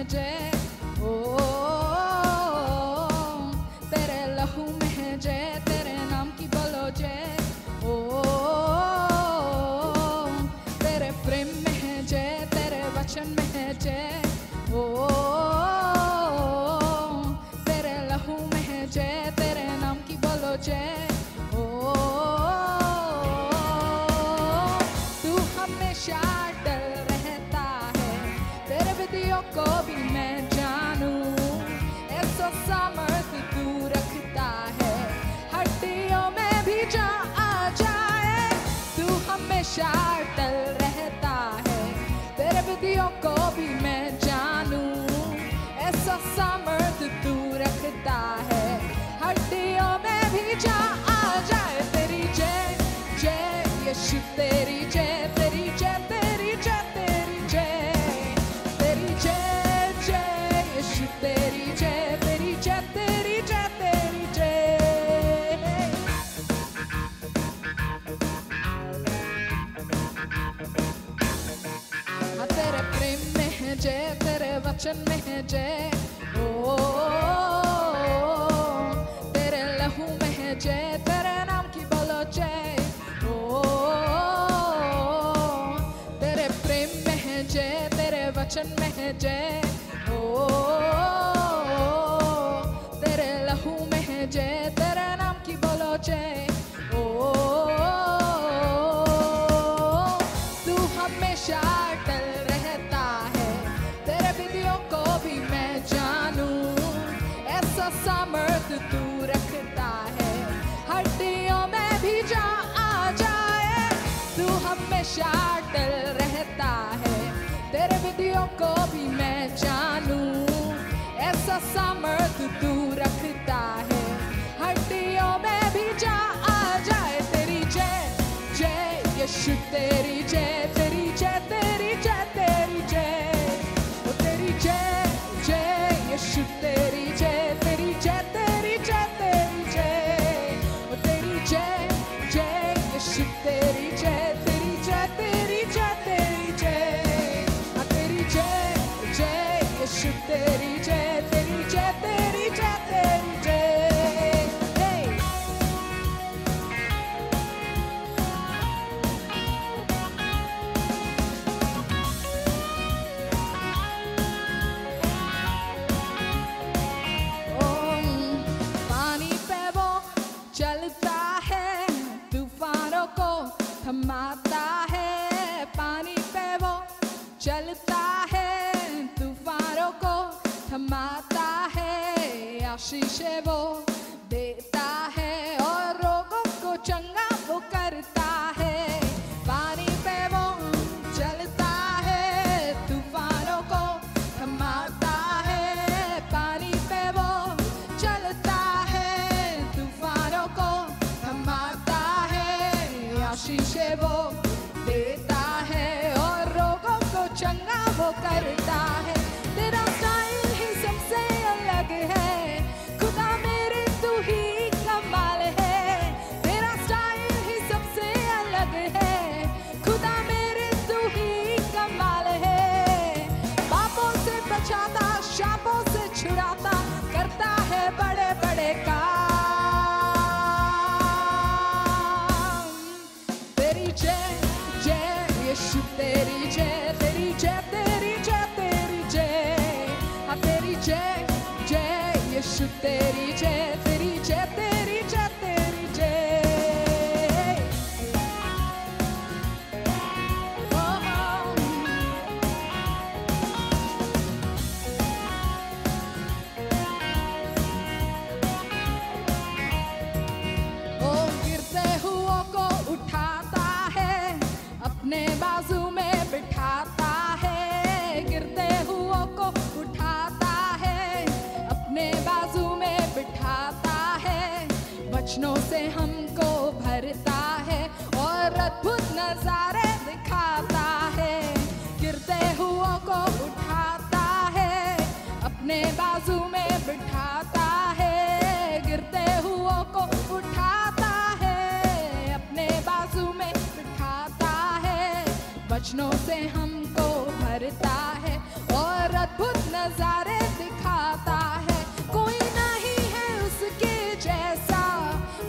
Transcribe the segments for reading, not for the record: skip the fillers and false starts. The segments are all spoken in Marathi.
है जय, ओ तेरे लहू में है जय, तेरे नाम की बोलो जय, ओ तेरे प्रेम में है जय, तेरे वचन में है जय, ओ तेरे लहू में है जय, तेरे नाम की बोलो जय, ओ तू हमेशा डर रहता है, तेरे विधियों को भी मैं जानूं, ऐसा सामर्थ तू रखता है, हड्डियों में भी जान आ जाए, तू हमेशा डर रहता है, तेरे विधियों को भी मैं जानूं, ऐसा सामर्थ तू रखता है, हड्डियों में भी जान आ जाए, तेरी जय जय यीशु, तेरी जय तेरी जय तेरी जय तेरी जय, तेरी जय जय यीशु, तेरी जय तेरी जय तेरी जय तेरी जय। हाँ तेरे प्रेम में है जय, तेरे वचन में है जय, ओ तेरे लहू में है जय, तेरे नाम की बोलो जय, ओ तेरे प्रेम में है जय, तेरे वचन में है जय, ओ तेरे लहू में है जय, तेरे नाम की बोलो जय, ओ तू हमेशा डर रहता है, तेरे विधियों को भी मैं जानूं, ऐसा सामर्थ तू रखता है, हड्डियों में भी जान आ जाए, तू हमेशा डर रहता है, तेरे विधियों को भी मैं जानूं, ऐसा सामर्थ तू रखता है, हड्डियों में भी जान आ जाए, तेरी जय जय यीशु, तेरी जय तेरी जय तेरी जय तेरी जय, ओ तेरी जय जय यीशु, तेरी जय तेरी जय तेरी जय तेरी जय, ओ तेरी जय जय यीशु, तेरी जय तेरी जय तेरी जय तेरी जय, आ तेरी जय जय यीशु, तेरी जय तेरी जय तेरी जय तेरी जय। पानी पे वो चलता है, तूफानों को थमाता है, पानी पे वो चलता है, तूफानों को थमाता है, आशीष वो देता है और रोगों को चंगा वो करता है, पानी पे वो चलता है, तूफानों को थमाता है, पानी पे वो चलता है, तूफानों को थमाता है, आशीष वो देता है और रोगों को चंगा वो करता है, तेरा स्टाइल ही सबसे अलग है, खुदा मेरे तू ही कमाल है, तेरा स्टाइल ही सबसे अलग है, खुदा मेरे तू ही कमाल है, पापों से बचाता, शापों से छुड़ाता, करता है बड़े बड़े काम, तेरी जय जय यीशु, तेरी जय तेरी जय तेरी जय तेरी जय, हाँ तेरी जय जय यीशु, तेरी जय तेरी जय तेरी जय तेरी जय। ओ गिरते हुओं को उठाता है, अपने बाजू में बिठाता है, गिरते हुओं को उठाता है, अपने बाजू में बिठाता है, वचनों से हमको भरता है और अद्भुत नजारे दिखाता है, गिरते हुओं को उठाता है, अपने बाजू में बिठाता है, गिरते हुओं को उठाता है, अपने बाजू में बिठाता है, वचनों से हमको भरता है और और अद्भुत नजारे दिखाता है। कोई नहीं है उसके जैसा,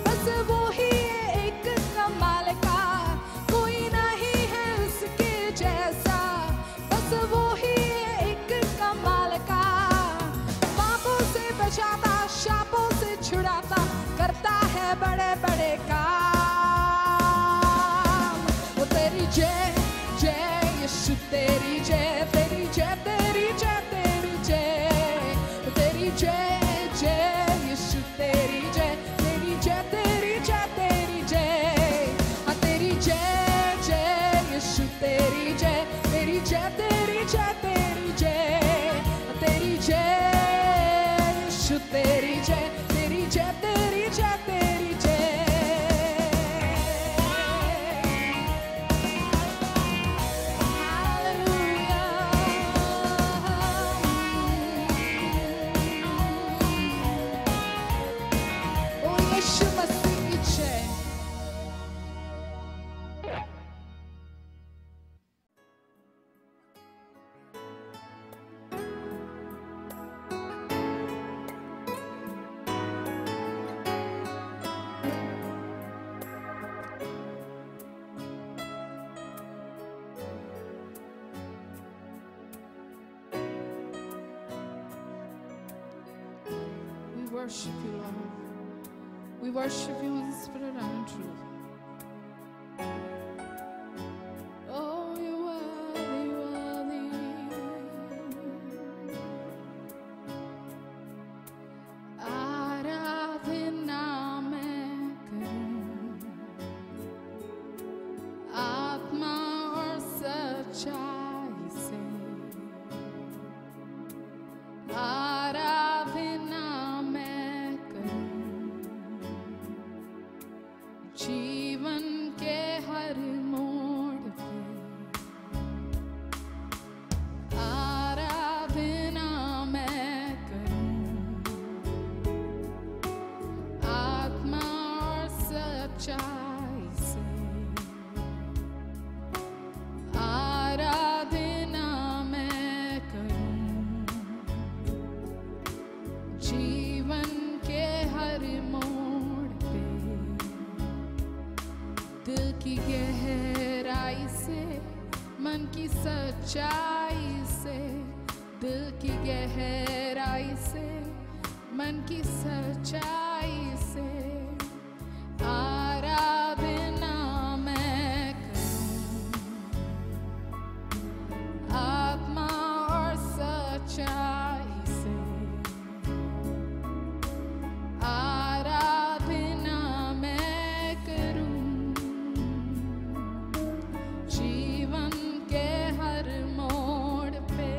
बस वो ही है एक कमाल का। कोई नहीं है उसके जैसा, बस वो ही है एक कमाल का। पापों से बचाता, शापों से छुड़ाता, करता है बड़े बड़े काम। वो तेरी जय जय यीशु, तेरी जय, तेरी जय, तेरी जय, तेरी जय। वो तेरी जय जय यीशु, तेरी जय, तेरी जय, तेरी जय, तेरी जय। हाँ तेरी जय जय यीशु, तेरी जय, तेरी जय, तेरी जय, तेरी जय। तेरी जय यीशु, तेरी जय, तेरी जय, तेरी जय, तेरी जय। We worship you, Lord. We worship you in spirit and in truth. Oh, you're worthy, worthy. आराधना मैं करूं आत्मा और सच्चाई से। आराधना मैं करूं जीवन के हर मोड़ पे। आराधना मैं करूं आत्मा और सच्चाई से। आराधना मैं करूं जीवन के हर मोड़ पे। दिल की गहराई से, मन की सच्चाई से। दिल की गहराई से, मन की सच्चाई से। आराधना मैं करूं आत्मा और सच्चाई से। आराधना मैं करूं जीवन के हर मोड़ पे।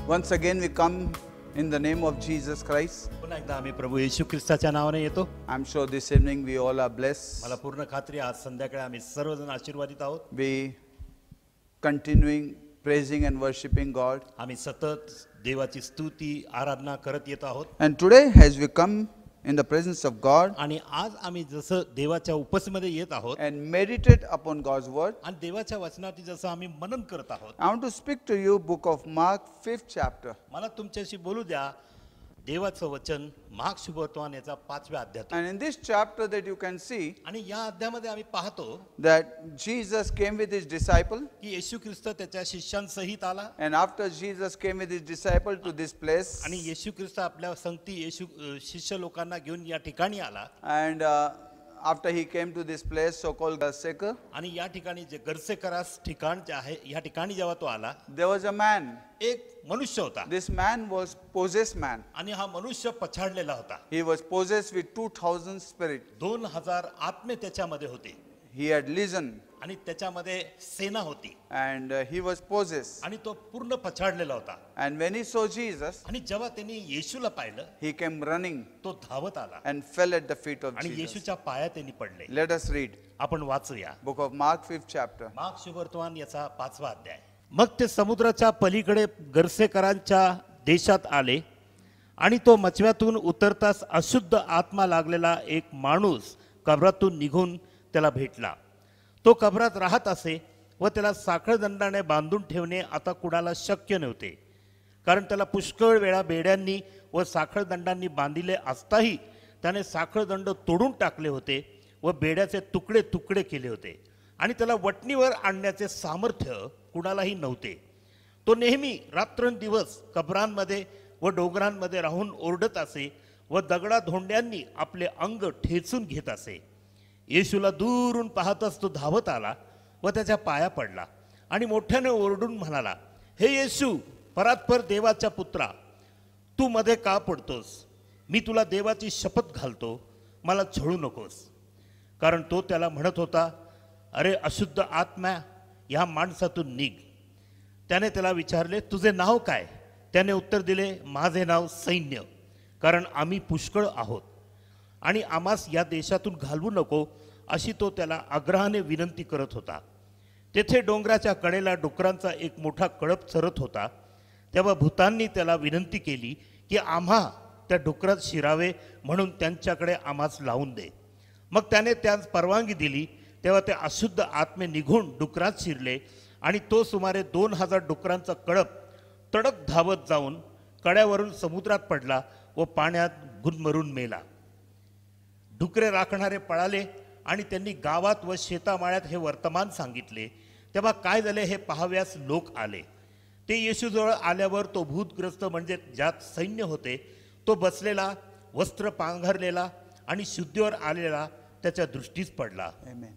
Once again we come in the name of Jesus Christ. पुन्हा एकदा आम्ही प्रभू येशू ख्रिस्ताच्या नावाने येतो. I'm sure this evening we all are blessed. मला पूर्ण खात्री आज संध्याकाळी आम्ही सर्वजण आशीर्वादित आहोत. We continuing praising and worshiping God. आम्ही सतत देवाची स्तुती आराधना करत येत आहोत. And today as we come in the presence of God आणि आज आम्ही जसं देवाच्या उपस्थितीमध्ये येत आहोत and meditate upon God's word, आणि देवाच्या वचनाची जसं आम्ही मनन करत आहोत. I want to speak to you book of Mark 5th chapter. मला तुमच्याशी बोलू द्या देवाचं वचन मार्क शुभवर्तमान याचा 5व्या अध्याय. And in this chapter that you can see आणि या अध्यायामध्ये आम्ही पाहतो that Jesus came with his disciple, की येशू ख्रिस्त त्याच्या शिष्यांसहित आला and after Jesus came with his disciple to this place, आणि येशू ख्रिस्त आपल्या संगती येशू शिष्य लोकांना घेऊन या ठिकाणी आला. and after he came to this place so called Garseka, आणि या ठिकाणी जे गर्सेकरास ठिकाण जे आहे या ठिकाणी जेव्हा तो आला there was a man. एक मनुष्य होता This man was possessed man. आणि हा मनुष्य पछाडलेला होता. He was possessed with 2000 spirit. 2000 आत्मे त्याच्यामध्ये होते. he had legion आणि त्याच्यामध्ये सेना होती and he was possessed. आणि तो पूर्ण पछाडलेला होता. And when he saw Jesus, आणि जेव्हा त्यांनी येशूला पाहिलं he came running तो धावत आला and fell at the feet of आणि Jesus. येशूच्या पायात त्यांनी पडले. Let us read आपण वाचूया book of Mark 5th chapter. Mark शुभवर्तमान याचा 5वा अध्याय. मग ते समुद्राच्या पलीकडे गर्सेकरांच्या देशात आले आणि तो मचव्यातून उतरताच अशुद्ध आत्मा लागलेला एक माणूस कबरातून निघून त्याला भेटला. तो कबरात राहत असे व त्याला साखळदंडाने बांधून ठेवणे आता कुणाला शक्य नव्हते, कारण त्याला पुष्कळ वेळा बेड्यांनी व साखळदंडांनी बांधिले असताही त्याने साखळदंड तोडून टाकले होते व बेड्याचे तुकडे तुकडे केले होते आणि त्याला वटणीवर आणण्याचे सामर्थ्य कुणालाही नव्हते. तो नेहमी रात्रंदिवस कबरांमध्ये व डोंगरांमध्ये राहून ओरडत असे व दगडाधोंड्यांनी आपले अंग ठेचून घेत असे. येशूला दूरून पाहताच तो धावत आला व त्याच्या पाया पडला आणि मोठ्याने ओरडून म्हणाला, हे येशू, परात्पर देवाच्या पुत्रा, तू मध्ये का पडतोस? मी तुला देवाची शपथ घालतो, मला छळू नकोस. कारण तो त्याला म्हणत होता, अरे अशुद्ध आत्मा, ह्या माणसातून निघ. त्याने त्याला विचारले, तुझे नाव काय? त्याने उत्तर दिले, माझे नाव सैन्य, कारण आम्ही पुष्कळ आहोत आणि आम्हास या देशातून घालवू नको, अशी तो त्याला आग्रहाने विनंती करत होता. तेथे डोंगराच्या कडेला डुकरांचा एक मोठा कळप चरत होता. तेव्हा भूतांनी त्याला विनंती केली की आम्हा त्या डुकरात शिरावे म्हणून त्यांच्याकडे आम्हास लावून दे. मग त्याने त्यास परवानगी दिली. तेव्हा ते अशुद्ध आत्मे निघून डुकरात शिरले आणि तो सुमारे 2000 डुकरांचा कळप तडक धावत जाऊन कड्यावरून समुद्रात पडला व पाण्यात गुदमरून मेला. डुकरे राखणारे पळाले आणि त्यांनी गावात व शेतामाळ्यात हे वर्तमान सांगितले. तेव्हा काय झाले हे पाहाव्यास लोक आले. ते येशूजवळ आल्यावर तो भूतग्रस्त म्हणजे ज्यात सैन्य होते तो बसलेला, वस्त्र पांघरलेला आणि शुद्धीवर आलेला त्याच्या दृष्टीस पडला. Amen.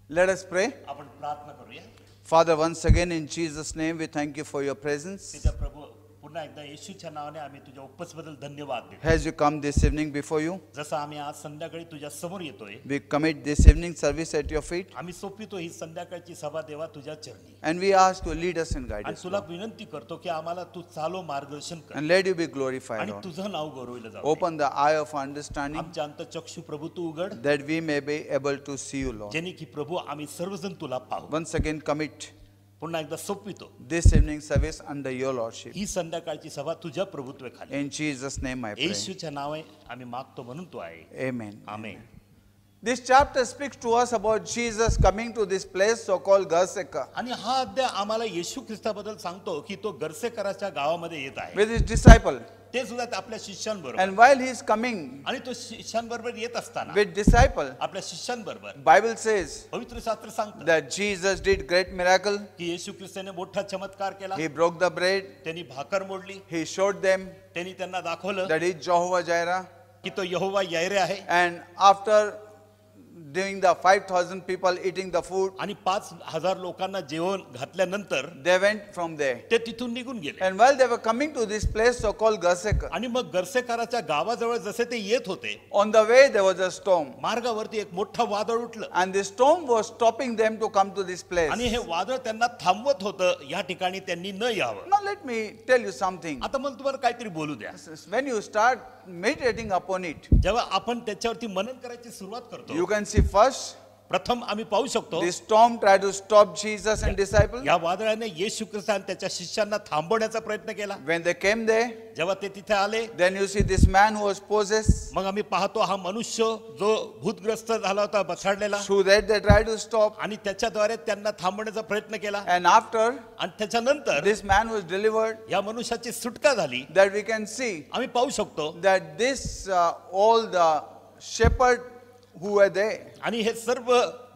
Let us pray. आपण प्रार्थना करूया. Father, once again in Jesus' name, we thank you for your presence. तुझ्या प्रभू, पुन्हा एकदा येशूच्या नावाने आम्ही तुझ्या उपस्थितीबद्दल धन्यवाद देतो. As you come this evening before you, जसं आम्ही आज संध्याकाळी तुझ्या समोर येतोय, we commit this evening service at your feet आम्ही सोपवितो ही संध्याकाळची सभा देवा तुझ्या चरणी. and we ask to lead us and guide आणि us. तुला विनंती करतो की आम्हाला तू चालो, मार्गदर्शन कर And let you be glorified, आणि Lord. तुझं नाव गौरवलं जाऊ. Open the eye of understanding आमच्या अंतःचक्षु प्रभू तू उघड, that we may be able to see you, Lord. जेणे की प्रभू आम्ही सर्वजण तुला पाहू. Once again commit पुन्हा एकदा सोपवितो this evening service under your lordship. ही संध्याकाळची सभा तुझ्या प्रभुत्वाखाली. In Jesus' name I pray. येशूच्या नावे आम्ही मागतो म्हणून तू आहे. Amen. Amen. This chapter speaks to us about Jesus coming to this place so called Garseka आणि हा अध्याय आम्हाला येशू ख्रिस्ताबद्दल सांगतो की तो गर्सेकराच्या गावामध्ये येत आहे. with his disciple. ते सुद्धा आपल्या शिष्यांबरोबर. And while he is coming आणि तो शिष्यांबरोबर येत असताना with disciple, आपल्या शिष्यांबरोबर Bible says पवित्र शास्त्र सांगतं that Jesus did great miracle. की येशू ख्रिस्ताने मोठा चमत्कार केला. He broke the bread. त्यांनी भाकर मोडली. He showed them त्यांनी त्यांना दाखवलं that he is Jehovah Jireh. की तो यहोवा यायरे आहे. And after doing the 5,000 people eating the food, आणि 5000 लोकांना जेवण घातल्यानंतर they went from there. ते तिथून निघून गेले. And while they were coming to this place so called Garseka, आणि मग गर्सेकराच्या गावाजवळ जसे ते येत होते, on the way there was a storm. मार्गावरती एक मोठं वादळ उठलं And the storm was stopping them to come to this place. आणि हे वादळ त्यांना थांबवत होतं या ठिकाणी त्यांनी न यावं. Now let me tell you something. आता मला तुम्हाला काहीतरी बोलू द्या. When you start meditating upon it, जेव्हा आपण त्याच्यावरती मनन करायची सुरुवात करतो, you can see first प्रथम आम्ही पाहू शकतो the storm tried to stop Jesus and disciples. या वादळाने येशू ख्रिस्त आणि त्याच्या शिष्यांना थांबवण्याचा प्रयत्न केला. When they came there, जेव्हा ते तिथे आले, then you see this man who was possessed. मग आम्ही पाहतो हा मनुष्य जो भूतग्रस्त झाला होता, बछाडलेला, Through that they tried to stop. आणि त्याच्याद्वारे त्यांना थांबवण्याचा प्रयत्न केला. And after आणि त्याच्यानंतर this man was delivered, या मनुष्याची सुटका झाली. that we can see आम्ही पाहू शकतो that this all the shepherd who were there, आणि हे सर्व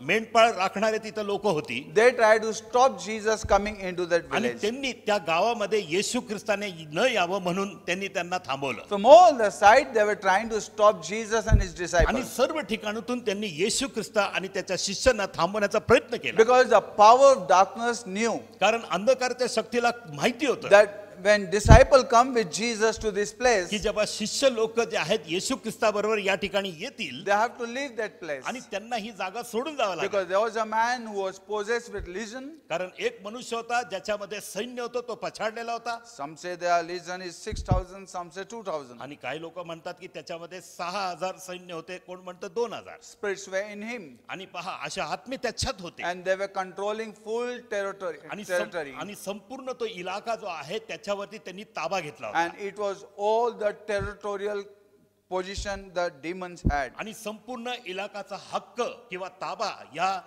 मेंढपाळ राखणारे तिथं लोक होती. they tried to stop Jesus coming into that आणि village. त्यांनी त्या गावामध्ये येशू ख्रिस्ताने न यावं म्हणून त्यांनी त्यांना थांबवलं. From all the side they were trying to stop Jesus and his आणि disciples, सर्व ठिकाणातून त्यांनी येशू ख्रिस्त आणि त्याच्या शिष्यांना थांबवण्याचा प्रयत्न केला. because the power of darkness knew कारण अंधकारच्या शक्तीला माहिती होतं that when disciple come with Jesus to this place, की जेव्हा शिष्य लोक जे आहेत येशू ख्रिस्ताबरोबर या ठिकाणी येतील they have to leave that place. आणि त्यांना ही जागा सोडून जावं लागेल. Because there was a man who was possessed with legion. कारण एक मनुष्य होता ज्याच्यामध्ये सैन्य होतं, तो पछाडलेला होता. Some say their legion is 6,000, some say 2,000. आणि काही लोक म्हणतात की त्याच्यामध्ये 6,000 सैन्य होते, कोण म्हणतं 2,000. Spirits were in him. आणि पहा अशा आत्मे त्याच्यात होते. And they were controlling full territory. आणि संपूर्ण तो इलाका जो आहे त्याच्यावरती त्यांनी ताबा घेतला होता. And it was all the territorial position the demons had. आणि संपूर्ण इलाकाचा हक्क किंवा ताबा या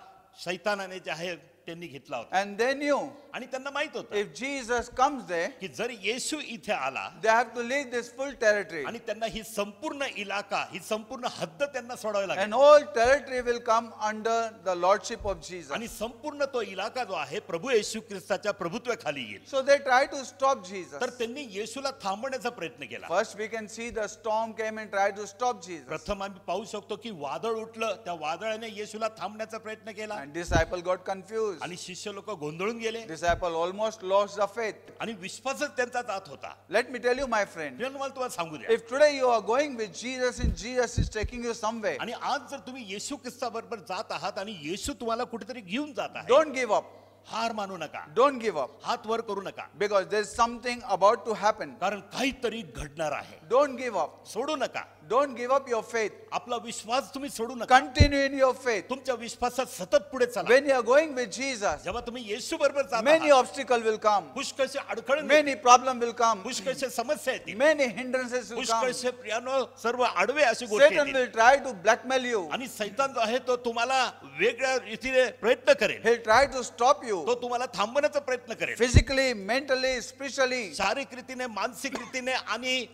शैतानाने जे आहे त्यांनी घेतला होता. And they knew आणि त्यांना माहित होतं if Jesus comes there, की जर येशू इथे आला they have to leave this full territory. आणि त्यांना ही संपूर्ण इलाका, ही संपूर्ण हद्द त्यांना सोडावी लागेल. And all territory will come under the lordship of Jesus. आणि संपूर्ण तो इलाका जो आहे प्रभू येशू ख्रिस्ताच्या प्रभुत्वाखाली येईल. So they tried to stop Jesus. तर त्यांनी येशूला थांबवण्याचा प्रयत्न केला. First we can see the storm came and tried to stop Jesus. प्रथम आम्ही पाहू शकतो की वादळ उठलं, त्या वादळाने येशूला थांबण्याचा प्रयत्न केला And disciple got confused. आणि शिष्य लोक गोंधळून गेले Disciple almost lost the faith. आणि विश्वासच त्यांचा जात होता. Let me tell you, my friend, मला तुम्हाला सांगू द्या, if today you are going with Jesus and Jesus is taking you somewhere, आणि आज जर तुम्ही येशू ख्रिस्ताबरोबर जात आहात आणि येशू तुम्हाला कुठेतरी घेऊन जात आहे, don't give up. हार मानू नका, Don't give up. हात वर करू नका, Because there is something about to happen. कारण काहीतरी घडणार आहे. Don't give up. सोडू नका, Don't give up your faith. आपला विश्वास तुम्ही सोडू नका. Continue in your faith. तुमच्या विश्वासात सतत पुढे चला. When you are going with Jesus, जेव्हा तुम्ही येशू बरोबर जात many आहात, obstacles will come. पुष्कळशे Adkhal, Many problems will come. पुष्कळशे समस्या येतील, Many hindrances will come. पुष्कळशे प्रियानो सर्व आडवे अशी गोष्टी Satan येतील. will try to blackmail you. आणि सैतान जो आहे तो तुम्हाला वेगळ्या रीतीने प्रयत्न करेल. He'll try to stop you. तो तुम्हाला थांबवण्याचा प्रयत्न करेल, Physically, mentally, spiritually. शारीरिक रीतीने, मानसिक रीतीने आणि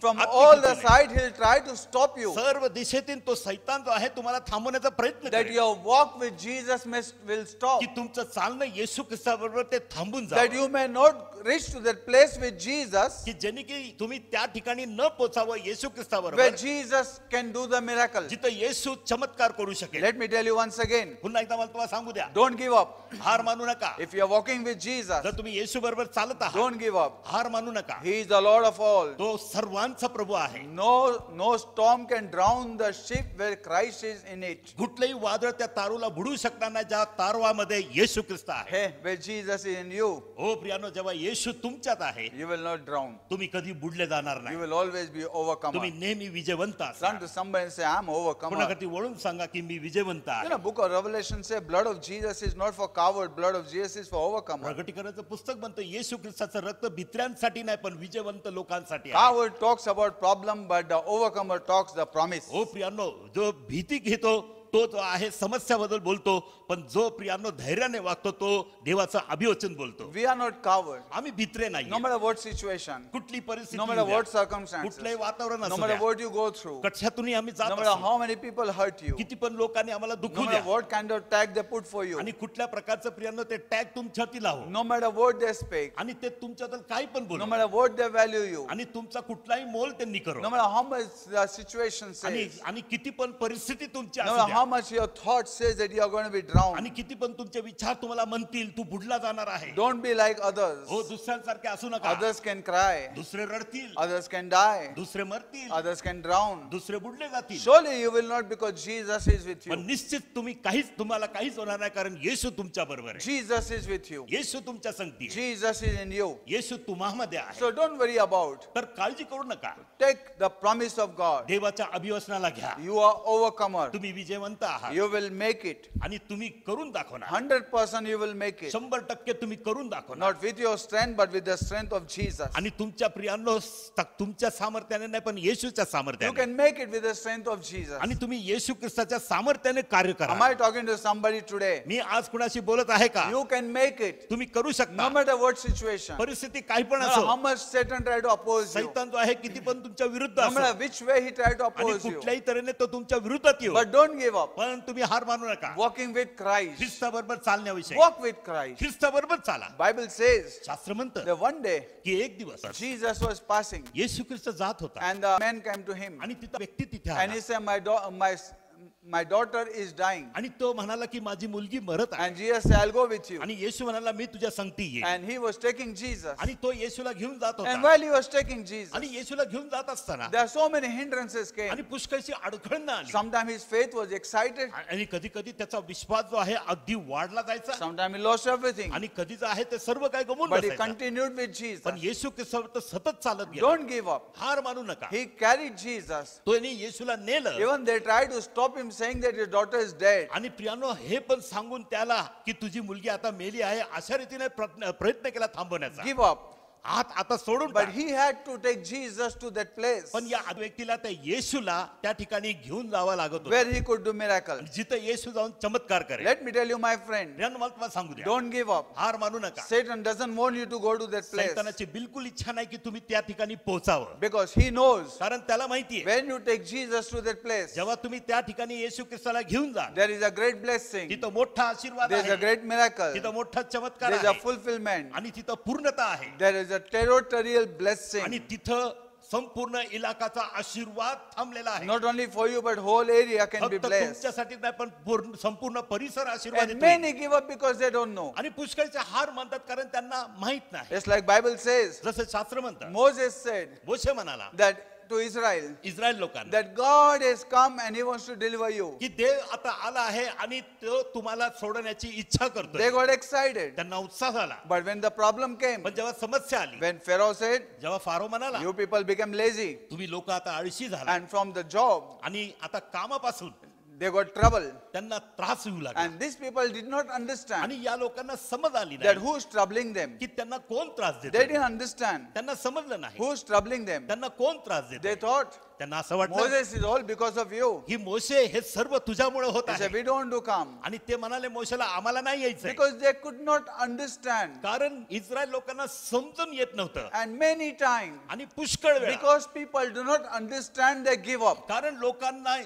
From आत्मिक all the रीतीने. sides, he'll try to stop you. सर्व दिशेतून तो सैतान जो आहे तुम्हाला थांबवण्याचा प्रयत्न That करेल, your walk with Jesus will stop. की तुमचं चालणं येशू ख्रिस्ताबरोबर ते थांबून That जावं, you may not reach to that place with Jesus, की जेणे की तुम्ही त्या ठिकाणी न पोचावं येशू where ख्रिस्ताबरोबर, Jesus can do the miracle. जिथं येशू चमत्कार करू शकेल. Let me tell you once again, पुन्हा एकदा मला तुम्हाला सांगू द्या, don't give up. हार मानू नका. If you are walking with Jesus, जर तुम्ही येशू बरोबर चालत आहात, don't give up. हार मानू नका. He is the Lord of all. तो सर्वांचा प्रभू आहे. No storm can drown the ship where Christ is in it. कुठलंही वादळ त्या तारूला बुडू शकणार नाही ज्या तारवामध्ये येशू ख्रिस्त आहे. Hey, where Jesus is in you, हो प्रियानो, जेव्हा येशू तुमच्यात आहे, you will not drown. तुम्ही कधी बुडले जाणार You नाही. will always be overcomer. तुम्ही नेहमी विजयवंत Run असाल. to somebody and say, I'm पुन्हा overcomer. कधी वळून सांगा की मी विजयवंत You आहे. know, book of Revelation says, blood of Jesus is not for coward, blood of Jesus is for overcomer. प्रकटीकरणाचं पुस्तक म्हणतं येशू ख्रिस्ताचं रक्त भित्र्यांसाठी नाही पण विजयवंत लोकांसाठी आहे. Coward talks about problem, but the overcomer talks the promise. हो प्रियानो, जो भीती घेतो तो जो आहे समस्याबद्दल बोलतो, पण जो प्रियानो धैर्याने वागतो तो देवाचं अभिवचन बोलतो. We are not coward. आम्ही भित्रे नाही. No matter what situation, कुठली परिस्थिती no matter येऊ द्या, what circumstances, कुठलंही वातावरण no असू matter द्या, what you go through, कशातूनही आम्ही जात no matter असू, how many people hurt you, किती पण लोकांनी आम्हाला no दुखू matter द्या, what kind of tag they put for you, आणि कुठल्या प्रकारचं प्रियानो ते टॅग तुमच्यावरती लावू, no matter what they speak, आणि ते तुमच्याबद्दल काही पण no बोलू, matter what they value you, आणि तुमचा कुठलाही मोल त्यांनी करू, no matter how much the situation आणि says, आणि किती पण परिस्थिती तुमची no असू matter how द्या, much your thought says that you are going to be drowned, आणि किती पण तुमचे विचार तुम्हाला म्हणतील तू बुडला जाणार आहे, don't be like others. हो दुसऱ्यांसारखे असू नका. Others can cry, दुसरे रडतील, others can die, दुसरे मरतील, others can drown. दुसरे बुडले जातील, Surely you will not, because Jesus is with पण you. निश्चित तुम्हाला काहीच होणार नाही, कारण येशू तुमच्या बरोबर आहे. Jesus is with you. येशू तुमच्या संगती आहे. Jesus is in you. येशू तुम्हामध्ये आहे. So don't worry about. तर काळजी करू नका. Take the promise of God. देवाच्या अभिवचनाला घ्या. You are overcomer. तुम्ही विजयवंत आहात You will make it. आणि तुम्ही करून दाखवणार. 100% you will make it. 100% तुम्ही करून दाखवणार. Not with your strength, but with the strength of Jesus. आणि तुमच्या प्रियांनो तुमच्या सामर्थ्याने नाही पण येशूच्या You सामर्थ्याने, can make it with the strength of Jesus. आणि तुम्ही येशू ख्रिस्ताच्या सामर्थ्याने कार्य Am करा. I talking to somebody today? मी आज कुणाशी बोलत आहे का? You can make it. तुम्ही करू No शकता. matter what situation. परिस्थिती काही पण No matter how असो, much Satan tried to oppose you. सैतान जो आहे किती पण तुमच्या विरुद्ध No असो, matter which way he tried to आणि oppose you. कुठल्याही तऱ्हेने तो तुमच्या विरोधात येऊ, But don't give up. पण तुम्ही हार मानू नका. Walking with Christ. ख्रिस्ताबरोबर चालण्याविषयी, Walk with Christ. ख्रिस्ताबरोबर चाला. Bible says शास्त्र म्हणतं that one day की एक दिवस Jesus was passing येशू ख्रिस्त जात होता, and the man came to him आणि तिथं व्यक्ती तिथे and आला. he said, my daughter is dying. आणि तो म्हणाला की माझी मुलगी मरत आहे And Jesus said, I'll go with you. आणि येशू म्हणाला मी तुझ्या संगती येईन And he was taking Jesus. आणि तो येशूला घेऊन जात And होता while he was taking Jesus, आणि येशूला घेऊन जात असताना there are so many hindrances आणि came. पुष्कळशी अडखळणं आली Sometimes his faith was excited. आणि कधी कधी त्याचा विश्वास जो आहे अगदी वाढला जायचा Sometimes he lost everything. आणि कधी जो आहे ते सर्व काही गमून But he बसायचं. continued with Jesus. पण येशू ख्रिस्तावर सतत चालत गेला Don't give up. हार मानू नका He carried Jesus. त्याने येशूला नेलं Even they tried to stop him saying that your daughter is dead. आणि प्रियानो हे पण सांगून त्याला की तुझी मुलगी आता मेली आहे अशा रीतीने प्रयत्न केला थांबवण्याचा Give up. आता सोडून But टाक. he had to take Jesus to that place पण या व्यक्तीला त्या येशूला त्या ठिकाणी घेऊन जावं लागत होतं where he could do miracles. जिथं येशू जाऊन चमत्कार करेल. Let me tell you, my friend, प्रियानो, मला तुम्हाला सांगू द्या don't give up. हार मानू नका. Satan doesn't want you to go to that place सैतानाची बिलकुल इच्छा नाही की तुम्ही त्या ठिकाणी पोहोचावं because he knows कारण त्याला माहितीये when you take Jesus to that place, जेव्हा तुम्ही त्या ठिकाणी येशू ख्रिस्ताला घेऊन जा there is a great blessing, तिथं मोठा आशीर्वाद there is a आहे great miracle, तिथं मोठा चमत्कार there is a आहे fulfillment, आणि तिथं पूर्णता आहे there is a territorial blessing, आणि तिथं संपूर्ण इलाकाचा आशीर्वाद थांबलेला आहे not only for you but whole area can be फक्त blessed. तुमच्यासाठी नाही पण संपूर्ण परिसर And आशीर्वादित many होईल. give up because they don't know. आणि पुष्कळचे हार मानतात कारण त्यांना माहित नाही It's like Bible says, जसं शास्त्र म्हणतं Moses said मोशे म्हणाला that to Israel, इस्रायल लोकांना that God has come and he wants to deliver you. की देव आता आला आहे आणि तो तुम्हाला सोडण्याची इच्छा They करतोय. got excited. त्यांना उत्साह झाला But when the problem came, पण जेव्हा समस्या आली when Pharaoh said, जेव्हा फारो म्हणाला you people became lazy, तुम्ही लोक आता आळशी झाला and from the job, आणि आता कामापासून they got trouble. त्यांना त्रास होऊ लागला And these people did not understand आणि या लोकांना समज आली that नाही who's troubling them. की त्यांना कोण त्रास They देत didn't understand त्यांना समजलं नाही who's troubling them. त्यांना कोण त्रास They देत thought, त्यांना असं वाटलं Moses is all because of you. की मोशे हे सर्व तुझ्यामुळे होत He आहे said, we don't do come. आणि ते म्हणाले मोशेला आम्हाला नाही यायचं Because they could not understand. कारण इस्रायल लोकांना समजून येत नव्हतं And many times, आणि पुष्कळ वेळा because people do not understand, they give up. कारण लोकांना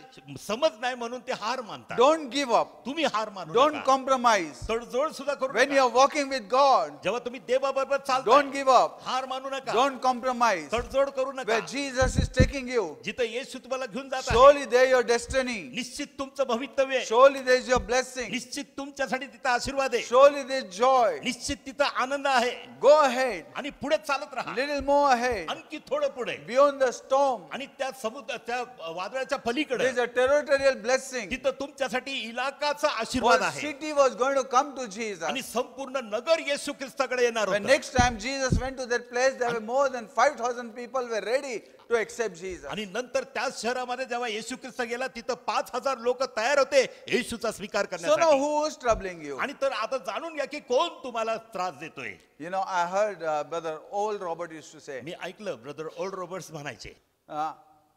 समज नाही म्हणून ते हार मानतात. Don't give up. तुम्ही हार मानू Don't नका. compromise. तडजोड सुद्धा करू When you नका. are walking with God, जेव्हा तुम्ही देवाबरोबर don't चालता give up. हार मानू नका. Don't compromise. तडजोड करू नका. Where Jesus is taking you, जिथं येशू तुम्हाला घेऊन जात आहे surely there your destiny. निश्चित तुमचं भवितव्य आहे. Surely there is your blessing. निश्चित तुमच्यासाठी तिथं आशीर्वाद आहे. Surely there is joy. निश्चित तिथं आनंद आहे Go ahead. आणि पुढे चालत राहा Little more ahead. आणखी थोडं पुढे Beyond the storm, आणि त्या समुद्र त्या वादळाच्या पलीकडे there is a territorial blessing. तिथं तुमच्यासाठी इलाकाचा आशीर्वाद Whole आहे city was going to come to Jesus. आणि संपूर्ण नगर येशू ख्रिस्ताकडे येणार When होतं. next time Jesus went to that place, there were more than 5,000 people were ready to accept Jesus. आणि नंतर त्याच शहरामध्ये जेव्हा येशू ख्रिस्त गेला तिथं 5,000 लोक तयार होते येशूचा स्वीकार So now करण्यासाठी. who is troubling you? आणि तर आता जाणून घ्या की कोण तुम्हाला त्रास देतोय. You know, I heard Brother Old Robert used to say, मी ऐकलं ब्रदर ओल्ड रॉबर्ट्स म्हणायचे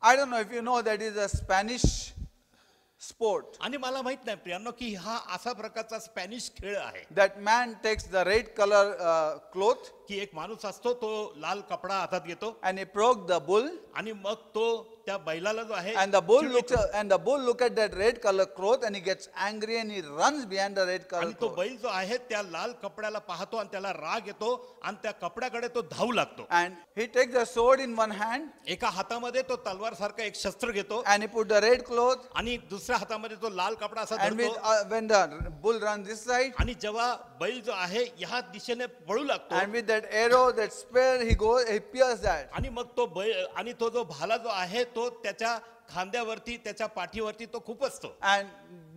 I don't know if you know that is a Spanish sport. आणि मला माहित नाही प्रियांनो की हा असा प्रकारचा स्पॅनिश खेळ आहे That man takes the red color cloth की एक माणूस असतो तो लाल कपडा हातात घेतो and he provoked the bull, आणि मग तो त्या बैलाला जो आहे and the bull चिडवतो. look at that red color cloth and he gets angry and he runs behind the red color आणि तो cloth. बैल जो आहे त्या लाल कपड्याला पाहतो आणि त्याला राग येतो आणि त्या कपड्याकडे तो धावू लागतो. And he takes the sword in one hand एका हातामध्ये तो तलवार सारखा एक शस्त्र घेतो and he put the red cloth, आणि दुसऱ्या हातामध्ये तो लाल कपडा असा and with, धरतो when the bull runs this side, आणि जेव्हा बैल जो आहे ह्या दिशेने पळू लागतो and with that arrow, that spear, he pierces that. आणि मग तो बैल आणि तो जो भाला जो आहे तो त्याच्या खांद्यावरती त्याच्या पाठीवरती तो खूप असतो And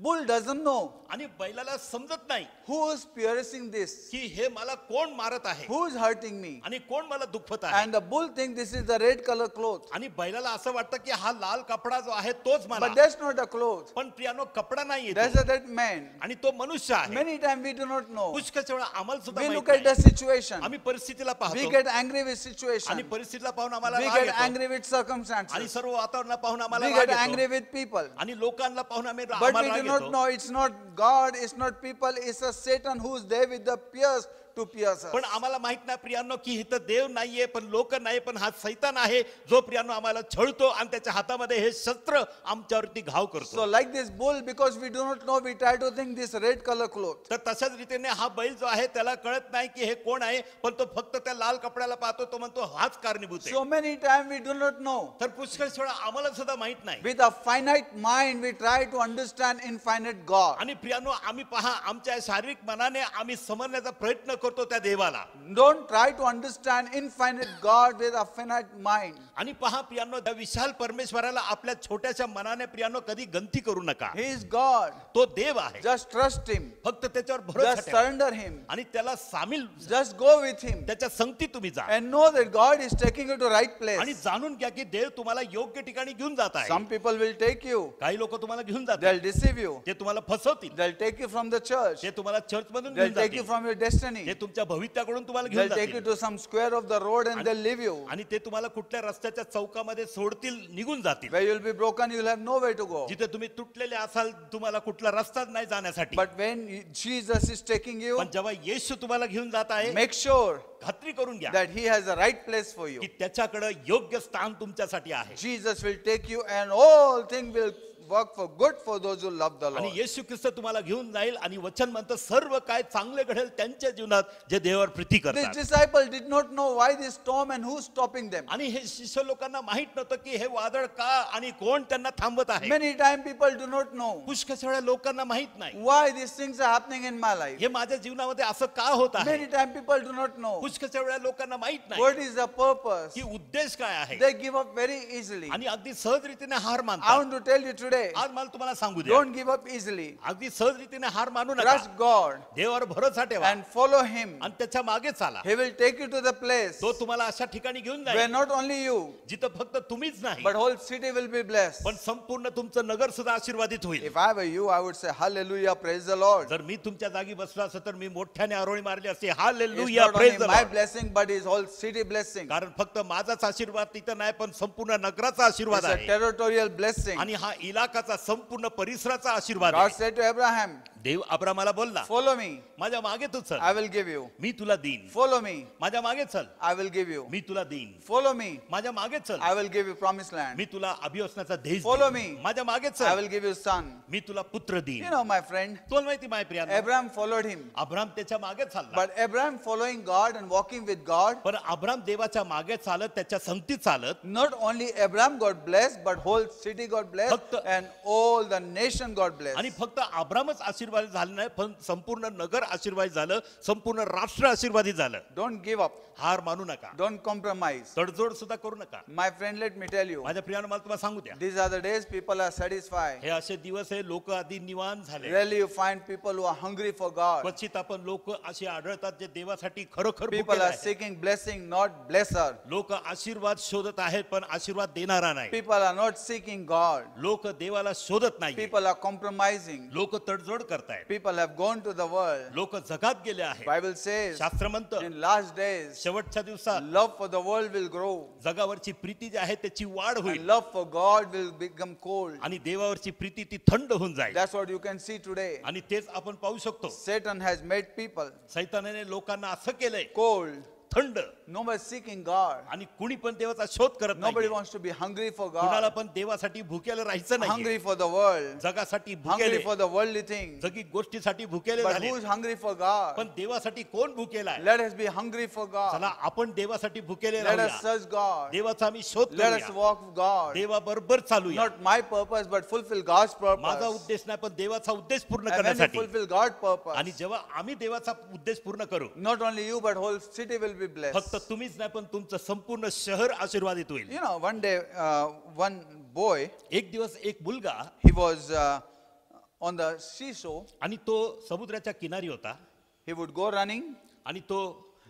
bull doesn't know आणि बैलाला समजत नाही who is piercing this, की हे मला कोण मारत आहे who is hurting me. आणि कोण मला दुखवत आहे. And the bull thinks this is the red color cloth, आणि बैलाला असं वाटतं की हा लाल कपडा जो आहे तोच but मला, that's not the cloth. पण प्रियानो कपडा नाही That's that man. आणि तो मनुष्य आहे. Many times we do not know. पुष्कळच्या वेळा आम्हाला सुद्धा We माहित look at the नाही. situation. आम्ही परिस्थितीला We पाहतो get angry with आणि situation. परिस्थितीला पाहून आम्हाला We राग get येतो. angry with आणि circumstances. सर्व वातावरणाला पाहून आम्हाला We राग get angry येतो. with people. आणि लोकांना पाहून आम्ही But आम्हाला we राग do not येतो. know it's not God, it's not people, it's a Satan who's there with the pierce to pierce us. पण आम्हाला माहित नाही प्रियांनो की इथं देव नाहीये, पण लोक नाही, पण हा सैतान आहे जो प्रियांनो आम्हाला छळतो आणि त्याच्या हातामध्ये हे शस्त्र आमच्यावरती घाव So करतो. like this bull, because we do not know, we try to think this red color cloth. तर तशाच रीतीने हा बैल जो आहे त्याला कळत नाही की हे कोण आहे, पण तो फक्त त्या लाल कपड्याला पाहतो, तो म्हणतो हाच कारणीभूत आहे. So many times we do not know. तर पुष्कळ वेळा आम्हाला सुद्धा माहित नाही. With a finite mind, we try to understand infinite God. आणि प्रियांनो आम्ही पहा आमच्या शारीरिक मनाने आम्ही समजण्याचा प्रयत्न करतो त्या देवाला. Don't try to understand infinite God with a finite mind. आणि पहा प्रियांनो त्या विशाल परमेश्वराला आपल्या छोट्याशा मनाने प्रियांनो कधी गंती करू नका. He is God. तो देव आहे. Just trust Him. फक्त त्याच्यावर भरोसा Just ठेवा surrender Him. आणि त्याला सामील Just go with Him. त्याच्या संगती तुम्ही जा And know that God is taking you to right आणि place. जाणून घ्या की देव तुम्हाला योग्य ठिकाणी घेऊन जात आहे. Some people will take you. काही लोक तुम्हाला घेऊन जातात, They'll deceive you. ते तुम्हाला फसवतील, They'll take you from the church. ते तुम्हाला चर्च मधून They'll घेऊन take you जातील, from your destiny. ते तुमच्या भविष्याकडून तुम्हाला घेऊन They'll take you जातील to some square of the road and they'll leave you. आणि ते तुम्हाला कुठल्या रस्त्याच्या चौकामध्ये सोडतील, निघून जातील, Where you'll be broken, you'll have nowhere to go. जिथे तुम्ही तुटलेले असाल, तुम्हाला कुठला रस्ताच नाही जाण्यासाठी. But when Jesus is taking you, पण जेव्हा येशू तुम्हाला घेऊन जात आहे, make sure खात्री करून घ्या that He has the right place for you. की त्याच्याकडे योग्य स्थान तुमच्यासाठी आहे. Jesus will take you and all things will work for good for those who love the आणि Lord. येशू ख्रिस्त तुम्हाला घेऊन जाईल आणि वचन म्हणतं सर्व काय चांगले घडेल त्यांच्या जीवनात जे देवावर प्रीती These करतात. disciples did not know why this storm and who's stopping them. आणि हे शिष्य लोकांना माहित नव्हतं की हे वादळ का आणि कोण त्यांना थांबवत आहे. Many times people do not know पुष्कळ वेळा लोकांना माहित नाही why these things are happening in my life. हे माझ्या जीवनामध्ये असं का होत आहे. Many times people do not know पुष्कळ वेळा लोकांना माहित नाही what is the purpose. की उद्देश काय आहे They give up very easily. आणि अगदी सहज रीतीने हार I मानतात. want to tell you today, आज मला तुम्हाला सांगू द्या, don't give up easily. अगदी सहज रीतीने हार मानू नका. Trust God देवावर भरोसा ठेवा and follow Him. आणि त्याच्या मागे चाला. He will take you to the place तो तुम्हाला अशा ठिकाणी घेऊन where जाईल not only you, जिथं फक्त तुम्हीच नाही but whole city will be blessed. पण संपूर्ण तुमचं नगर सुद्धा आशीर्वादित होईल. If I were you, I would say, Hallelujah, praise the Lord. जर मी तुमच्या जागी बसलो असतो तर मी मोठ्याने आरोळी मारली असते, It's hallelujah, not praise only the my Lord. blessing, but His whole city blessing. कारण फक्त माझाच आशीर्वाद तिथं नाही, पण संपूर्ण नगराचा आशीर्वाद It's a आहे territorial blessing. आणि हा इलाकाचा संपूर्ण परिसराचा आशीर्वाद God आहे. said to Abraham, देव अब्रामाला बोलला, follow me, माझ्या मागे तू चल, I will give you. मी तुला देईन. Follow me, माझ्या मागे चल, I will give you. मी तुला देईन. Follow me, माझ्या मागे चल, I will give you promised land. मी तुला अभिवसनाचा देश Follow देईन. me. माझ्या मागे I चल, will give you son. मी तुला पुत्र You देईन. know, my friend, तुला माहिती माय प्रियांनो, Abraham followed him. अब्राम त्याच्या मागे चालला. But Abraham following God and walking with God, पण अब्राम देवाच्या मागे चालत, त्याच्या संगतीत चालत, not only Abraham got blessed, but whole city got blessed फक्त- and all the nation got blessed. आणि फक्त अब्रामच आशीर्वादित झालं नाही, पण संपूर्ण नगर आशीर्वादित झालं, संपूर्ण राष्ट्र आशीर्वादित झालं. Don't give up. हार मानू नका, Don't compromise. तडजोड सुद्धा करू नका. My friend, let me tell you, माझ्या प्रियानं मला तुम्हाला सांगू द्या, these are the days people are satisfied. हे असे दिवस आहे लोक आधी निवांत झाले. Rarely you find people who are hungry for God. क्वचित आपण लोक असे आढळतात जे देवासाठी खरोखर People भुकेले are आहेत. seeking blessing, not blesser. लोक आशीर्वाद शोधत आहेत पण आशीर्वाद देणारा नाही. People are not seeking God. लोक देवाला शोधत नाही. People are compromising. लोक तडजोड करतायत. People have gone to the world. लोक जगात गेले आहेत. Bible says शास्त्र म्हणतं in last days, शेवटच्या दिवसात love for the world will grow जगावरची Preeti ji आहे त्याची वाढ and होईल love for God will become cold. आणि देवावरची प्रीती ती थंड होऊन जाईल. That's what you can see today. आणि तेच आपण पाहू शकतो. Satan has made people सैतानाने लोकांना असं केलंय, cold. थंड, Nobody seeking God. आणि कुणी पण देवाचा शोध करत Nobody नाही. wants to be hungry for कुणाला God. पण देवासाठी भुकेलं राहायचं नाही. Hungry for the world. जगासाठी Hungry भुकेले, for the worldly things. जगी गोष्टीसाठी भुकेले But झाले. who is hungry for God? पण देवासाठी कोण भुकेला आहे? Let us be hungry for God. चला आपण देवासाठी भुकेले Let us राहूया. search God. देवाचा आम्ही शोध Let us करूया. walk with God. देवाबरोबर चालूया. Not my purpose, but fulfill God's माझा purpose. उद्देश नाही पण देवाचा उद्देश पूर्ण And when you करण्यासाठी. fulfill God's purpose, आणि जेव्हा आम्ही देवाचा उद्देश पूर्ण करू, not only you, but whole city will be फक्त blessed. तुम्हीच नाही पण तुमचं संपूर्ण शहर आशीर्वादित होईल. You know, one day, one boy, एक दिवस एक मुलगा he was on the seashore. आणि तो समुद्राच्या किनारी होता He would go running, आणि तो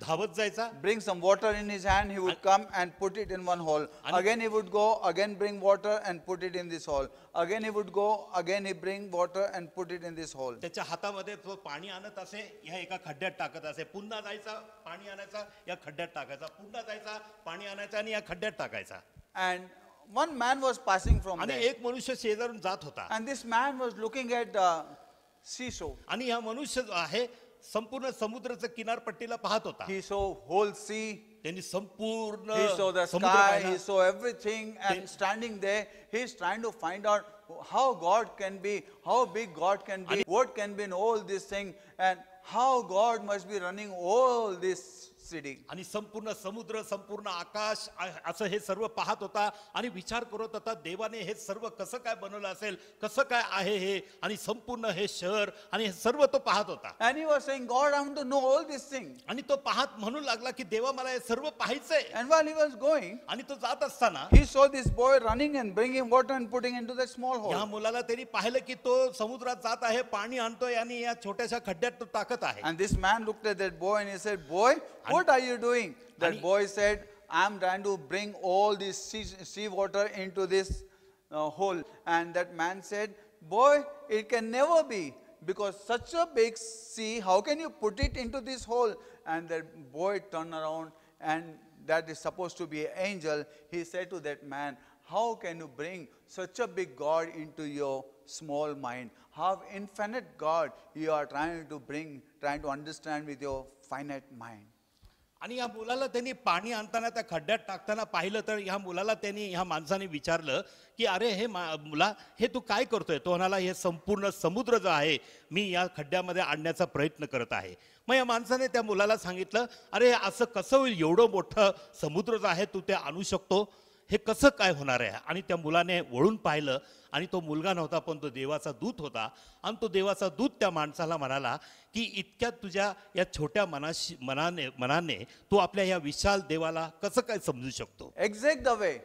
धावत जायचा. bring some water in his hand. He would come and put it in one hole. Again he would go, again bring water and put it in this hole. Again he would go, again he bring water and put it in this hole. त्याच्या हातामध्ये तो पाणी आणत असे, ह्या एका खड्ड्यात टाकत असे, पुन्हा जायचा पाणी आणायचा, या खड्ड्यात टाकायचा, पुन्हा जायचा पाणी आणायचा आणि या खड्ड्यात टाकायचा. And one man was passing from आणि there. एक मनुष्य शेजारून जात होता And this man was looking at the seashore. आणि हा मनुष्य जो आहे संपूर्ण समुद्राच्या किनारपट्टीला पाहत होता. He saw whole sea. त्यांनी संपूर्ण He saw the समुद्र sky, पाहिला. he saw everything, and standing there, he's trying to find out how God can be, how big God can be, what can be in all these things, and how God must be running all this city. आणि संपूर्ण समुद्र, संपूर्ण आकाश असं हे सर्व पाहत होता आणि विचार करत होता देवाने हे सर्व कसं काय बनवलं असेल, कसं काय आहे हे, आणि संपूर्ण हे शहर आणि हे सर्व तो पाहत होता. And he was saying, God, I want to know all these things. आणि तो पाहत म्हणू लागला की देवा मला हे सर्व पाहायचंय. And while he was going, आणि तो जात असताना he saw this boy running and bringing water and putting into that small या hole. मुलाला त्यांनी पाहिलं की तो समुद्रात जात आहे, पाणी आणतोय आणि या छोट्याशा खड्ड्यात तो टाकत आहे. And this man looked at that boy and he said, boy, what are you doing? That boy said, I'm trying to bring all this sea water into this hole. And that man said, boy, it can never be, because such a big sea, how can you put it into this hole? And that boy turned around, and that is supposed to be an angel. He said to that man, how can you bring such a big God into your small mind? How infinite God you are trying to understand with your finite mind. आणि या मुलाला त्यांनी पाणी आणताना त्या खड्ड्यात टाकताना पाहिलं तर ह्या मुलाला त्यांनी ह्या माणसाने विचारलं की अरे हे मुला हे तू काय करतोय. तो म्हणाला हे संपूर्ण समुद्र जो आहे मी या खड्ड्यामध्ये आणण्याचा प्रयत्न करत आहे. मग या माणसाने त्या मुलाला सांगितलं अरे असं कसं होईल, एवढं मोठं समुद्र जो आहे तू ते आणू शकतो, हे कसं काय होणार आहे. आणि त्या मुलाने वळून पाहिलं आणि तो मुलगा नव्हता पण तो देवाचा दूत होता. आणि तो देवाचा दूत त्या माणसाला म्हणाला की इतक्या तुझ्या या छोट्या मनाने तू आपल्या या विशाल देवाला कसं काय समजू शकतो. Exact the way.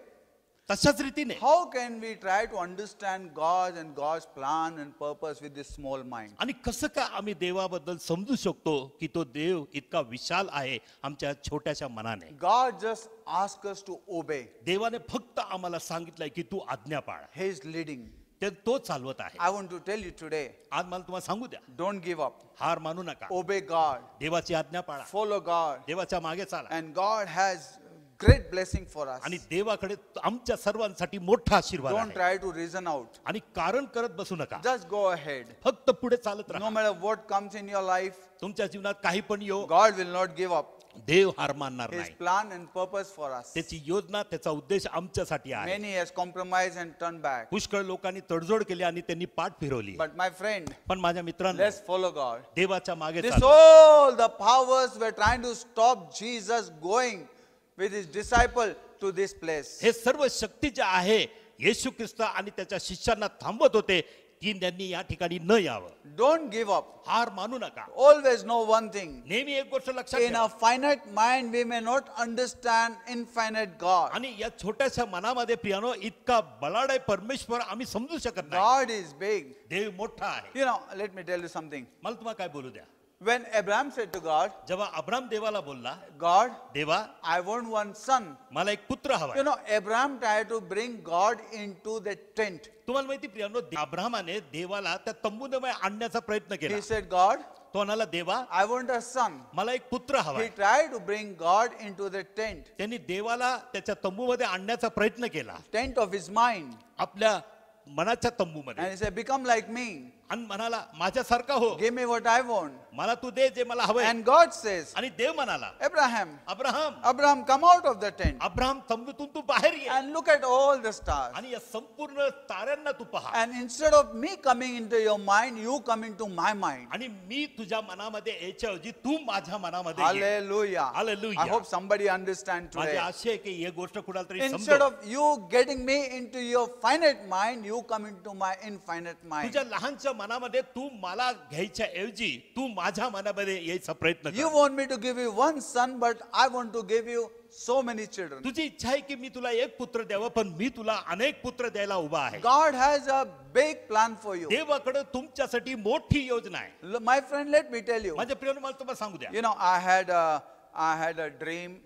तशाच रीतीने How can we try to understand God and God's plan and purpose with this small mind? आणि कसं काय आम्ही देवाबद्दल समजू शकतो की तो देव इतका विशाल आहे आमच्या छोट्याशा मनाने. God just asks us to obey. देवाने फक्त आम्हाला सांगितलंय की तू आज्ञा पाळ. He is leading. ते तो चालवत आहे. I want to tell you today, आज मला तुम्हाला सांगू द्या, don't give up. हार मानू नका. Obey God. देवाची आज्ञा पाळा, Follow God. देवाच्या मागे चाला. And God has great blessing for us. आणि देवाकडे आमच्या सर्वांसाठी मोठा आशीर्वाद Don't आहे. try to reason out. आणि कारण करत बसू नका, Just go ahead. फक्त पुढे चालत No राहा. matter what comes in your life, तुमच्या जीवनात काही पण येऊ, God will not give up. देव हार मानणार His नाही. plan and purpose for us. त्याची योजना, त्याचा उद्देश आमच्यासाठी आहे. Many has compromised and turned back. पुष्कळ लोकांनी तडजोड केली आणि त्यांनी पाठ फिरवली. But my friend, पण माझ्या मित्रांनो, let's follow God. देवाच्या मागे This चालू. all the powers were trying to stop Jesus going with his disciple to this place. हे सर्व शक्ती जे आहे येशू ख्रिस्त आणि त्याच्या शिष्यांना थांबवत होते की त्यांनी या ठिकाणी न यावं. Don't give up. हार मानू नका. Always know one thing. नेहमी एक गोष्ट लक्षात In ठेवा. a finite mind, we may not understand infinite God. आणि या छोट्याशा मनामध्ये प्रियानो इतका बलाढ्य आहे परमेश्वर आम्ही समजू शकत नाही. God is big. देव मोठा आहे. You know, let me tell you something. मला तुम्हाला काय बोलू द्या. When Abraham said to God, जेव्हा अब्राम देवाला बोलला, God, देवा I want one son. मला एक पुत्र हवा. You know, Abraham tried to bring God into the tent. तुम्हाला माहिती प्रियानो, अब्रामाने देवाला त्या तंबूमध्ये आणण्याचा प्रयत्न केला. He said, God, तो म्हणाला देवा I want a son. मला एक पुत्र हवा. He tried to bring God into the tent. त्यांनी देवाला त्याच्या तंबूमध्ये आणण्याचा प्रयत्न केला, Tent of his mind. आपल्या मनाच्या And तंबूमध्ये. he said, become like me. आणि म्हणाला माझ्यासारखा हो, Give me what I want. मला तू दे जे मला हवंय. And God says, आणि देव म्हणाला Abraham, Abraham come out of the tent Abraham तंबूतून तू बाहेर ये and look at all the stars. आणि या संपूर्ण ताऱ्यांना तू पहा. And instead of me coming into your mind, you come into my mind. आणि मी तुझ्या मनामध्ये याच्याऐवजी तू माझ्या मनामध्ये ये. Hallelujah. Hallelujah. I hope somebody understands माझी today. आशा आहे की ही गोष्ट कुणाला तरी Instead समजो. of you getting me into your finite mind, you come into my infinite mind. तुझ्या लहानच्या मनामध्ये तू मला घ्यायच्या ऐवजी तू माझ्या मनामध्ये यायचा प्रयत्न You कर. want me to give you one son, but I want to give you so many children. तुझी इच्छा आहे की मी तुला एक पुत्र द्यावं, पण मी तुला अनेक पुत्र द्यायला उभा आहे. God has a big plan for you. देवाकडे तुमच्यासाठी मोठी योजना आहे. My friend, let me tell you. माझ्या प्रिय मला तुम्हाला सांगू द्या. You know, I had a dream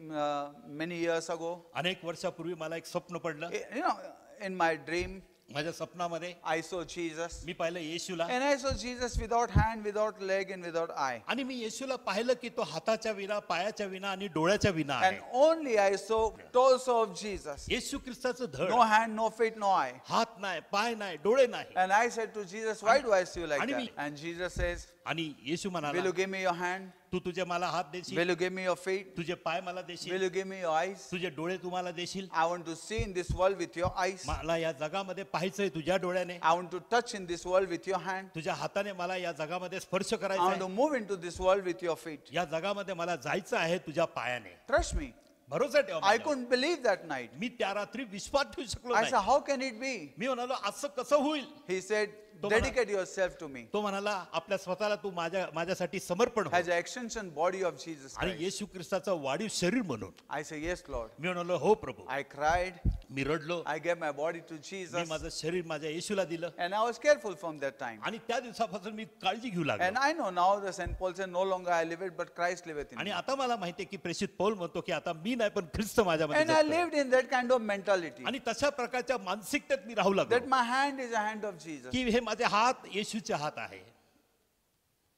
many years ago. अनेक वर्षापूर्वी मला एक स्वप्न पडलं. You know, in my dream, माझ्या स्वप्नामध्ये I saw Jesus. मी पाहिलं येशूला And I saw Jesus without hand, without leg, and without eye. आणि मी येशूला पाहिलं की तो हाताच्या विना, पायाच्या विना आणि डोळ्याच्या विना And आहे. only I saw torso of Jesus. येशू ख्रिस्ताचं धड, No hand, no feet, no eye. हात नाही, पाय नाही, डोळे नाही. And I said to Jesus, why do I see you like आणि that? Me- And Jesus says, आणि येशू will म्हणाला, you give me your hand? तू तुझे मला हात देशील, Will you give me your feet? तुझे पाय मला Will देशील, you give me your eyes? तुझे डोळे तुम्हाला देशील. I want to see in this world with your eyes. मला या जगामध्ये पाहायचंय तुझ्या डोळ्याने, I want to touch in this world with your hand. तुझ्या हाताने मला या जगामध्ये स्पर्श I want करायचा to move into this world with your feet. या जगामध्ये मला जायचं आहे तुझ्या पायाने. Trust me. भरोसा ठेवा I माझ्यावर. couldn't believe that night. मी त्या रात्री विश्वास ठेवू शकलो I नाही. said, how can it be? मी म्हणालो असं कसं होईल. He said, तो dedicate yourself to me तो म्हणाला आपल्या स्वतःला तू माझ्यासाठी समर्पण हो. as an extension body of Jesus आणि Christ. येशू ख्रिस्ताचं वाढीव शरीर म्हणून. I said, yes, Lord. मी म्हणालो हो प्रभू. I cried. मी रडलो. I gave my body to me Jesus. माझं शरीर माझ्या येशूला दिलं And I was careful from that time. आणि त्या दिवसापासून मी काळजी घेऊ And लागलो. I know now the St. Paul said, no longer I live it, but Christ liveth in आणि me. आता मला माहितीये की प्रेषित पौल म्हणतो की आता मी नाही पण ख्रिस्त माझ्यामध्ये And I जगतोय. lived in that kind of mentality. आणि तशा प्रकारच्या मानसिकतेत मी राहू लागलो That my hand is a hand of Jesus. की हे माझे हात येशूचे हात आहे,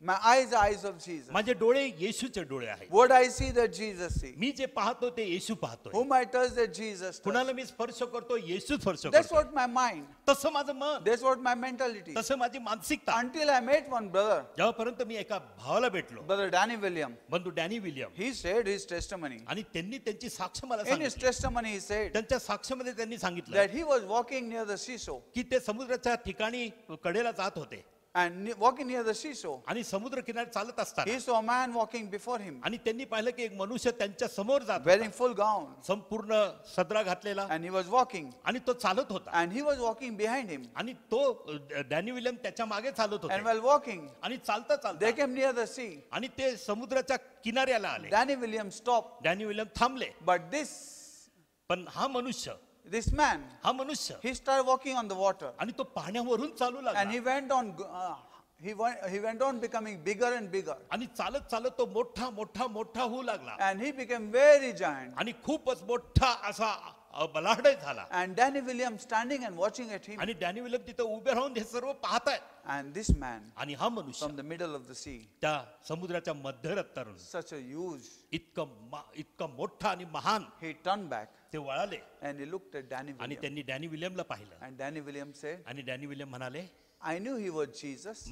My eyes are eyes of Jesus. माझे डोळे येशूचे डोळे आहेत. What I see that Jesus see. मी जे पाहतो ते येशू पाहतोय. Whom I touch that Jesus touch. कुणाला मी स्पर्श करतो येशू स्पर्श That's करतो. what my mind. तसं माझं मन, That's what my mentality. तसं माझी मानसिकता. Until I met one brother, जेव्हापर्यंत मी एका भावाला भेटलो, Brother Danny William. बंधू Danny William, He said his testimony. आणि त्यांनी त्यांची साक्ष मला In his सांगितली. testimony, he said त्यांच्या साक्षमध्ये त्यांनी सांगितलं that he was walking near the seashore. की ते समुद्राच्या ठिकाणी कडेला जात होते And walking near the seashore, आणि समुद्र किनारी चालत असताना he saw a man walking before him, आणि त्यांनी पाहिलं की एक मनुष्य त्यांच्या समोर जात wearing होता, full gown. संपूर्ण सदरा घातलेला, And he was walking. आणि तो चालत होता. And he was walking behind him. आणि तो डॅनी विलियम त्याच्या मागे चालत And होता. while walking, आणि चालता they चालता came near the sea. आणि ते समुद्राच्या किनाऱ्याला आले. Danny William stopped. Danny William थांबले. But पण हा मनुष्य, this man, हा मनुष्य he started walking on the water. आणि तो पाण्यावरून चालू And लागला. he went on. He went on becoming bigger and bigger. आणि चालत चालत तो मोठा मोठा मोठा होऊ लागला. And he became very giant. आणि खूपच मोठा असा बलाढ्य झाला. And Danny William standing and watching at him. आणि डॅनी विलियम तिथं उभे राहून हे सर्व पाहतायत. And this man आणि हा मनुष्य from the middle of the sea, त्या समुद्राच्या मध्यरत्तरून such a huge, इतका मोठा आणि महान, he turned back ते वळाले and he looked at Danny आणि William. त्यांनी डॅनी विलियमला पाहिलं. And Danny William said, आणि डॅनी विलियम म्हणाले, I knew he was Jesus,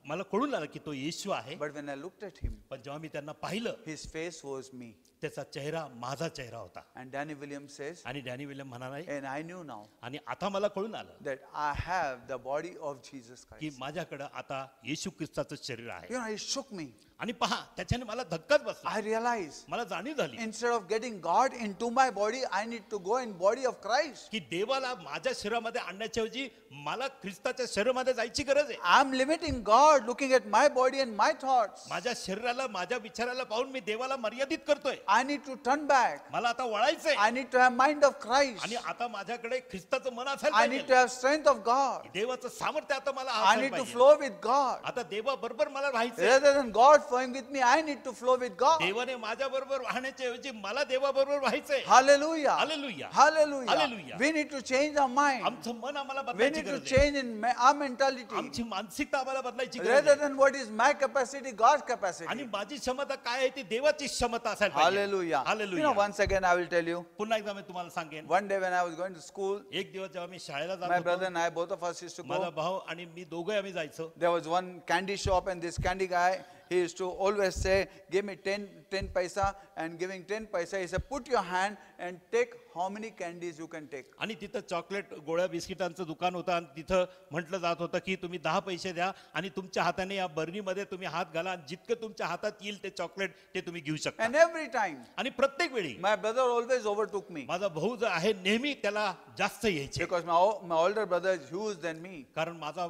मला कळून आलं की तो येशू आहे. but when I looked at him, पण जेव्हा मी त्यांना पाहिलं his face was me. त्याचा चेहरा माझा चेहरा होता. And Danny William says, आणि डॅनी विलियम म्हणाले, and I knew now आणि आता मला कळून आलं that I have the body of Jesus की Christ. माझ्याकडे आता येशू ख्रिस्ताचं शरीर आहे. You know, it shook me. आणि पहा त्याच्याने मला धक्काच बसला. I realized मला जाणीव झाली instead of getting God into my body, I need to go in body of Christ. की देवाला माझ्या शरीरामध्ये आणण्याच्या ऐवजी मला ख्रिस्ताच्या शरीरामध्ये जायची गरज आहे. I'm limiting God, looking at my body and my thoughts. माझ्या शरीराला, माझ्या विचाराला पाहून मी देवाला मर्यादित करतोय. I need to turn back. मला आता वळायचंय. I need to have mind of Christ. आणि आता माझ्याकडे ख्रिस्ताचं मन असायला I need to पाहिजे. have strength of God. देवाचं सामर्थ्य आता मला I असायला need to पाहिजे. flow with God. आता देवा बरोबर मला राहायचंय. Rather than God flowing with me, I need to flow with God. देवाने माझ्या बरोबर वाहण्याच्या ऐवजी मला देवा बरोबर व्हायचंय. Hallelujah. Hallelujah. Hallelujah. Hallelujah. We need to change our mind. आमचं मन आम्हाला We बदलायची need to गरज आहे. change in our mentality. आमची मानसिकता आम्हाला बदलायची गरज Rather आहे. than what is my capacity, God's आणि capacity. माझी क्षमता काय आहे ती देवाची क्षमता असायला पाहिजे. Hallelujah. You know, Hallelujah. once again, I will tell you. पुन्हा एकदा मी तुम्हाला सांगेन, One day when I was going to school, एक दिवस जेव्हा मी शाळेला my जात brother होतो, and I, both of us used to माझा go. भाऊ आणि मी दोघे आम्ही जायचो. There was one candy shop, and this candy guy, he used to always say, give me 10 paisa, and giving 10 paisa, he said, put your hand and take how many candies you can take. आणि तिथं चॉकलेट गोळ्या बिस्किटांचं दुकान होतं आणि तिथं म्हटलं जात होतं की तुम्ही 10 पैसे द्या आणि तुमच्या हाताने या बरणीमध्ये तुम्ही हात घाला आणि जितकं तुमच्या हातात येईल ते चॉकलेट ते तुम्ही घेऊ शकता. And every time, आणि प्रत्येक वेळी my brother always overtook me. माझा भाऊ जो आहे नेहमी त्याला जास्त यायचे, Because my older brother is huge than me. कारण माझा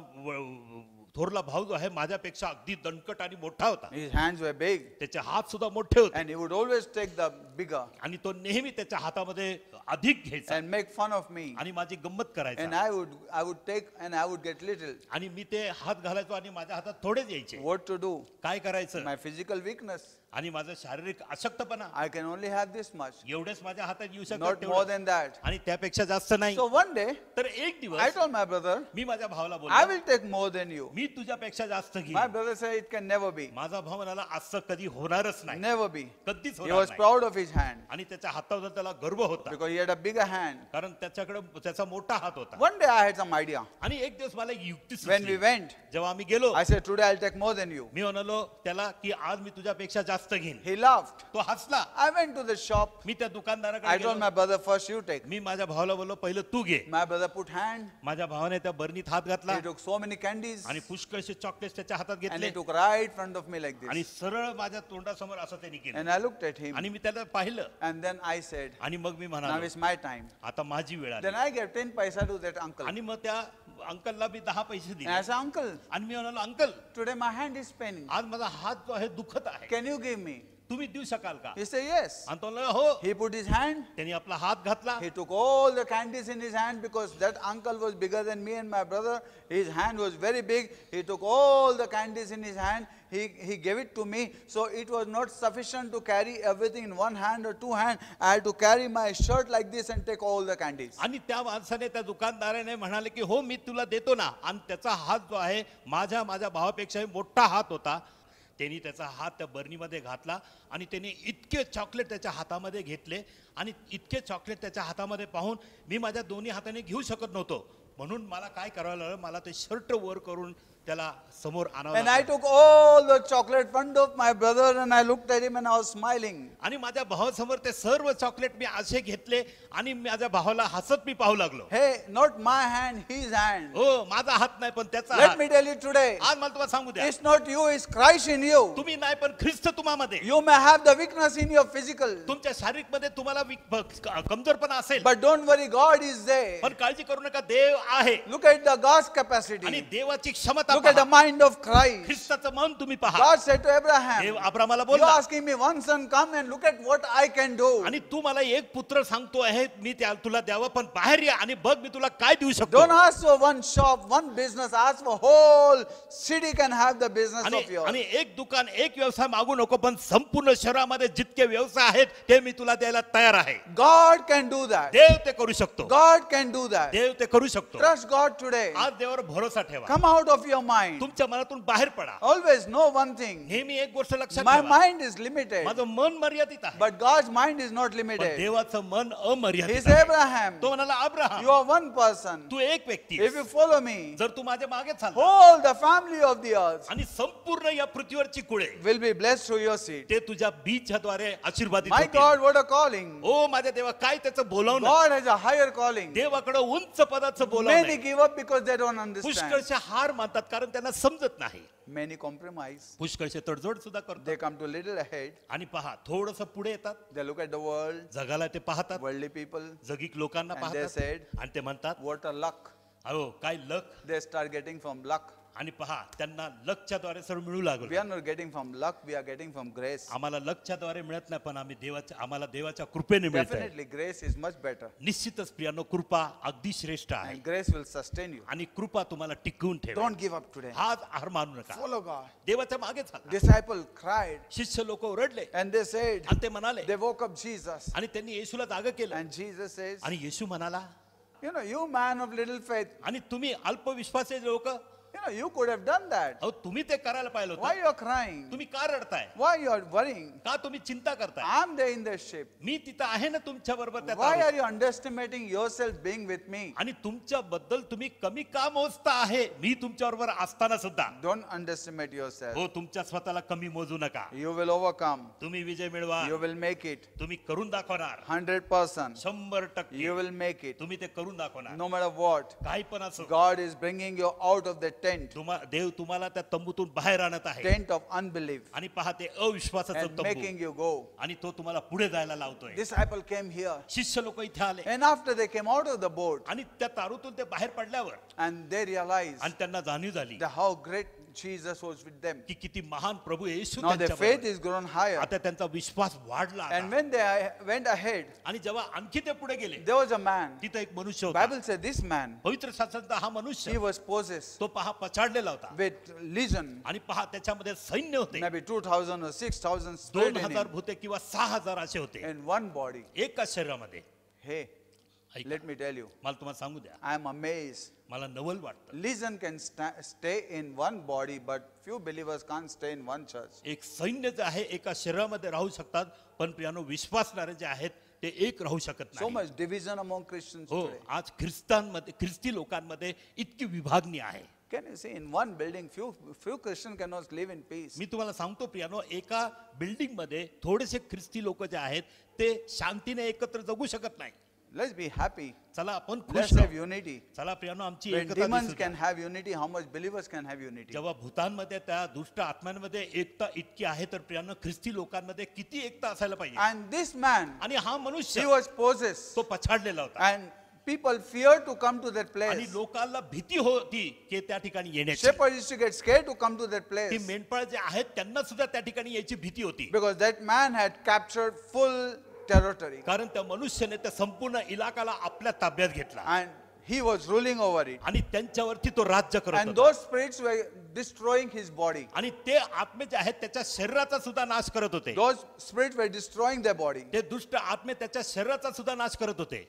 थोरला भाऊ जो आहे माझ्यापेक्षा अगदी दणकट आणि मोठा होता. His hands were big. त्याचे हात सुद्धा मोठे होते And he would always take the bigger आणि तो नेहमी त्याच्या हातामध्ये अधिक घ्यायचा and make fun of me. आणि माझी गंमत And करायचा. I would take and I would get little. आणि मी ते हात घालायचो आणि माझ्या हातात थोडेच यायचे. What to do? काय करायचं? My physical weakness. आणि माझं शारीरिक अशक्तपणा I can only have this much, एवढेच माझ्या हातात येऊ शकत not more than that. आणि त्यापेक्षा जास्त नाही. So one day, तर एक I दिवस told my brother, मी माझ्या भावाला I बोललो, will take more than you. मी तुझ्यापेक्षा जास्त My घेईन. brother said, it can never be. माझा भाऊ म्हणाला असं कधी होणारच नाही, Never be. कधीच He होणार was नाही. proud of his hand आणि त्याच्या हातावर त्याला गर्व होता, because he had a bigger hand. कारण त्याच्याकडे त्याचा मोठा हात होता. One day I had some idea. आणि एक दिवस मला एक युक्ती When we सुचली. went, जेव्हा आम्ही गेलो, I said, today I'll take more than you. मी म्हणालो त्याला की आज मी तुझ्यापेक्षा जास्त घेईन. He laughed. तो हसला. I went to the shop. मी त्या I दुकानदाराकडे told गेलो. my brother, first you take. मी माझ्या भावाला बोललो पहिलं तू घे. My brother put hand. माझ्या भावाने त्या बरणीत हात घातला He took so many candies आणि पुष्कळशे चॉकलेट्स त्याच्या हातात and घेतले he took right front of me like आणि this. सरळ माझ्या तोंडासमोर असं त्यांनी केलं. And I looked at him आणि मी त्याला पाहिलं and then I said, आणि मग मी now म्हणालो it's my time. आता माझी वेळ Then आली. I gave 10 paisa to that uncle. आणि मग त्या अंकलला मी 10 पैसे And I दिले said, uncle, आणि मी म्हणालो uncle today my hand is paining. आज माझा हात जो आहे दुखत आहे, Can you give me? तुम्ही देऊ शकाल का? He said, yes. आणि तो म्हणला, हो. He put his hand. त्यांनी आपला हात घातला. He took all the candies in his hand because that uncle was bigger than me and my brother. His hand was very big. He took all the candies in his hand. He gave it to me. So it was not sufficient to carry everything in one hand or two hands. I had to carry my shirt like this and take all the candies. आणि त्या माणसाने त्या दुकानदाराने म्हणाले की हो मी तुला देतो ना, आणि त्याचा हात जो आहे माझ्या भावापेक्षाही मोठा हात होता. त्यांनी त्याचा हात त्या बरणीमध्ये घातला आणि त्याने इतके चॉकलेट त्याच्या हातामध्ये घेतले आणि इतके चॉकलेट त्याच्या हातामध्ये पाहून मी माझ्या दोन्ही हाताने घेऊ शकत नव्हतो. म्हणून मला काय करावं लागलं, मला ते शर्ट वर करून त्याला समोर आणावं And I लागलं. took all the chocolate front of my brother and I looked at him and I was smiling. आणि माझ्या भावासमोर ते सर्व चॉकलेट मी असे घेतले आणि माझ्या भावाला हसत मी पाहू लागलो. Hey, not my hand, his hand. हो माझा हात नाही पण त्याचा Let हात. me tell you today, आज मला तुम्हाला सांगू द्या, it's not you, it's Christ in you. तुम्ही नाही पण ख्रिस्त तुम्हामध्ये. You may have the weakness in your physical, तुमच्या शारीरिक मध्ये तुम्हाला कमजोरपणा असेल, but don't worry, God is there. पण काळजी करू नका, देव आहे. Look at the God's आणि capacity. देवाची क्षमता Look at the पहा. mind of Christ. ख्रिस्ताचं मन तुम्ही पहा. God said to Dev Abraham, अब्रामाला you're बोलला, asking me one son, come and look at what I can do. आणि तू मला एक पुत्र सांगतो आहे मी तुला द्यावं, पण बाहेर या आणि बघ मी तुला काय देऊ शकतो. Don't ask for one shop, one business. Ask for whole city can have the business of yours. आणि एक दुकान एक व्यवसाय मागू नको, पण संपूर्ण शहरामध्ये जितके व्यवसाय आहेत ते मी तुला द्यायला तयार आहे. God can do that. देव ते करू शकतो. God can do that. देव ते करू शकतो. Trust God today. आज देवावर भरोसा ठेवा. Come out of your mind. तुमच्या मनातून बाहेर पडा. Always know one thing. नेहमी एक गोष्ट लक्षात My ठेवा, mind is limited, माझं मन मर्यादित आहे, but God's mind is not पण limited. देवाचं मन He अमर्यादित said, आहे. Abraham, तो म्हणाला Abraham you are one person. तू एक व्यक्ती If you follow me, जर तू माझ्या मागे चालला all the family of the earth आणि संपूर्ण या पृथ्वीवरची कुळे will be blessed through your seed. ते तुझ्या बीजद्वारे आशीर्वादित My होतील. God, what a calling. ओ माझ्या देवा काय त्याचं बोलावणं. God has a higher calling. देवाकडे उंच पदाचं Many बोलावणं. give up because they don't understand. पुष्कळशे हार मानतात कारण त्यांना समजत नाही. Many compromise. पुष्कळशे तडजोड सुद्धा करतात. They come to little ahead. आणि पहा थोडस पुढे येतात, They look at the world, जगाला ते पाहतात, worldly people, जगिक लोकांना and they पाहतात said, आणि ते म्हणतात what a luck. अहो काय लक. They start getting from luck. आणि पहा त्यांना लकच्या द्वारे सर्व मिळू We लागलं. are not getting from luck, we are getting from grace. आम्हाला लकच्या द्वारे मिळत नाही, पण आम्हाला देवाच्या कृपेने मिळत आहे. Definitely, grace is much better. निश्चितच प्रियानो कृपा अगदी श्रेष्ठ आहे And grace will sustain you. आणि कृपा तुम्हाला टिकवून ठेवा. Don't give up today. हाच हार मानू नका. Follow God. देवाच्या मागे चाला. Disciple cried शिष्य लोक ओरडले and they said, आणि ते म्हणाले they woke up Jesus. आणि त्यांनी येशूला जाग केलं And Jesus says, आणि येशू म्हणाला you man of little faith, आणि तुम्ही अल्पविश्वासी लोक you could have done that. अहो तुम्ही ते करायला पाहिलं Why होतं. you are crying? तुम्ही का रडताय, Why you are worrying? का तुम्ही चिंता करताय. I'm there in the ship. मी तिथं आहे ना तुमच्या बरोबर त्या Why तारुण्यात. are you underestimating yourself being with me? आणि तुमच्या बद्दल तुम्ही कमी का मोजता आहे मी तुमच्या बरोबर असताना सुद्धा. Don't underestimate yourself. हो तुमच्या स्वतःला कमी मोजू नका. You will overcome. तुम्ही विजय मिळवा. You will make it. तुम्ही करून दाखवणार. 100%. 100% You will make it. तुम्ही ते करून दाखवणार. No matter what. काही पण असो God is bringing you out of the tent. देव तुम्हाला त्या तंबूतून बाहेर आणत आहे. Tent of unbelief. आणि पहा ते अविश्वासाचं And तंबू making you go. आणि तो तुम्हाला पुढे जायला लावतोय. Disciple came here. शिष्य लोक इथे आले And after they came out of the boat आणि त्या तारूतून ते बाहेर पडल्यावर and they realized आणि त्यांना जाणीव झाली how great Jesus was with them. की किती महान प्रभू येशू Now their त्यांच्या faith बरोबर. is grown higher. आता त्यांचा विश्वास वाढला And आता. when they went ahead, आणि जेव्हा आणखी ते पुढे गेले there was a man. तिथं एक मनुष्य होता. Bible said this man, पवित्र शास्त्रात हा he मनुष्य was possessed तो पहा पछाडलेला होता with legion, आणि पहा त्याच्यामध्ये सैन्य होते maybe 2,000 or 6,000 spirit in 2000 him, भूते किंवा 6000 असे होते in one body. एका शरीरामध्ये. Hey, ऐका, let me tell you, मला तुम्हाला सांगू द्या, I am amazed. मला नवल वाटतं. Legion can stay in one body, but few believers can't stay in one church. एक सैन्य जे आहे एका शरीरामध्ये राहू शकतात, पण प्रियानो विश्वासणारे जे आहेत ते एक राहू शकत So नाही. much division among Christians हो, today. आज ख्रिस्ती लोकांमध्ये इतकी विभागणी आहे. Can you see, in one building, few Christians cannot live in peace. मी तुम्हाला सांगतो प्रियानो, एका बिल्डिंग मध्ये थोडेसे ख्रिस्ती लोक जे आहेत ते शांतीने एकत्र जगू शकत नाही. Let's be happy. चला आपण Let's खुश have राहू. unity. चला प्रियानो आमची When एकता demons दिसू can द्या. have unity, how much believers can have unity? जेव्हा भूतांमध्ये त्या दुष्ट आत्म्यांमध्ये एकता इतकी आहे तर प्रियानो ख्रिस्ती लोकांमध्ये किती एकता असायला पाहिजे. And this man, आणि हा he मनुष्य was possessed. तो पछाडलेला होता And people feared to come to that आणि place. लोकांना भीती होती की त्या ठिकाणी येण्याची. Shepherds used to get scared to come to that ती place मेंढपाळ जे आहेत त्यांना सुद्धा त्या ठिकाणी यायची भीती होती. because that man had captured full territory कारण त्या मनुष्याने त्या संपूर्ण इलाकाला आपल्या ताब्यात घेतला and he was ruling over it. आणि त्यांच्यावरती तो राज्य करत And होता. those spirits were destroying his body. आणि ते आत्मे जे आहेत त्याच्या शरीराचा सुद्धा नाश करत होते. Those spirits were destroying their body, ते दुष्ट आत्मे त्याच्या शरीराचा सुद्धा नाश करत होते.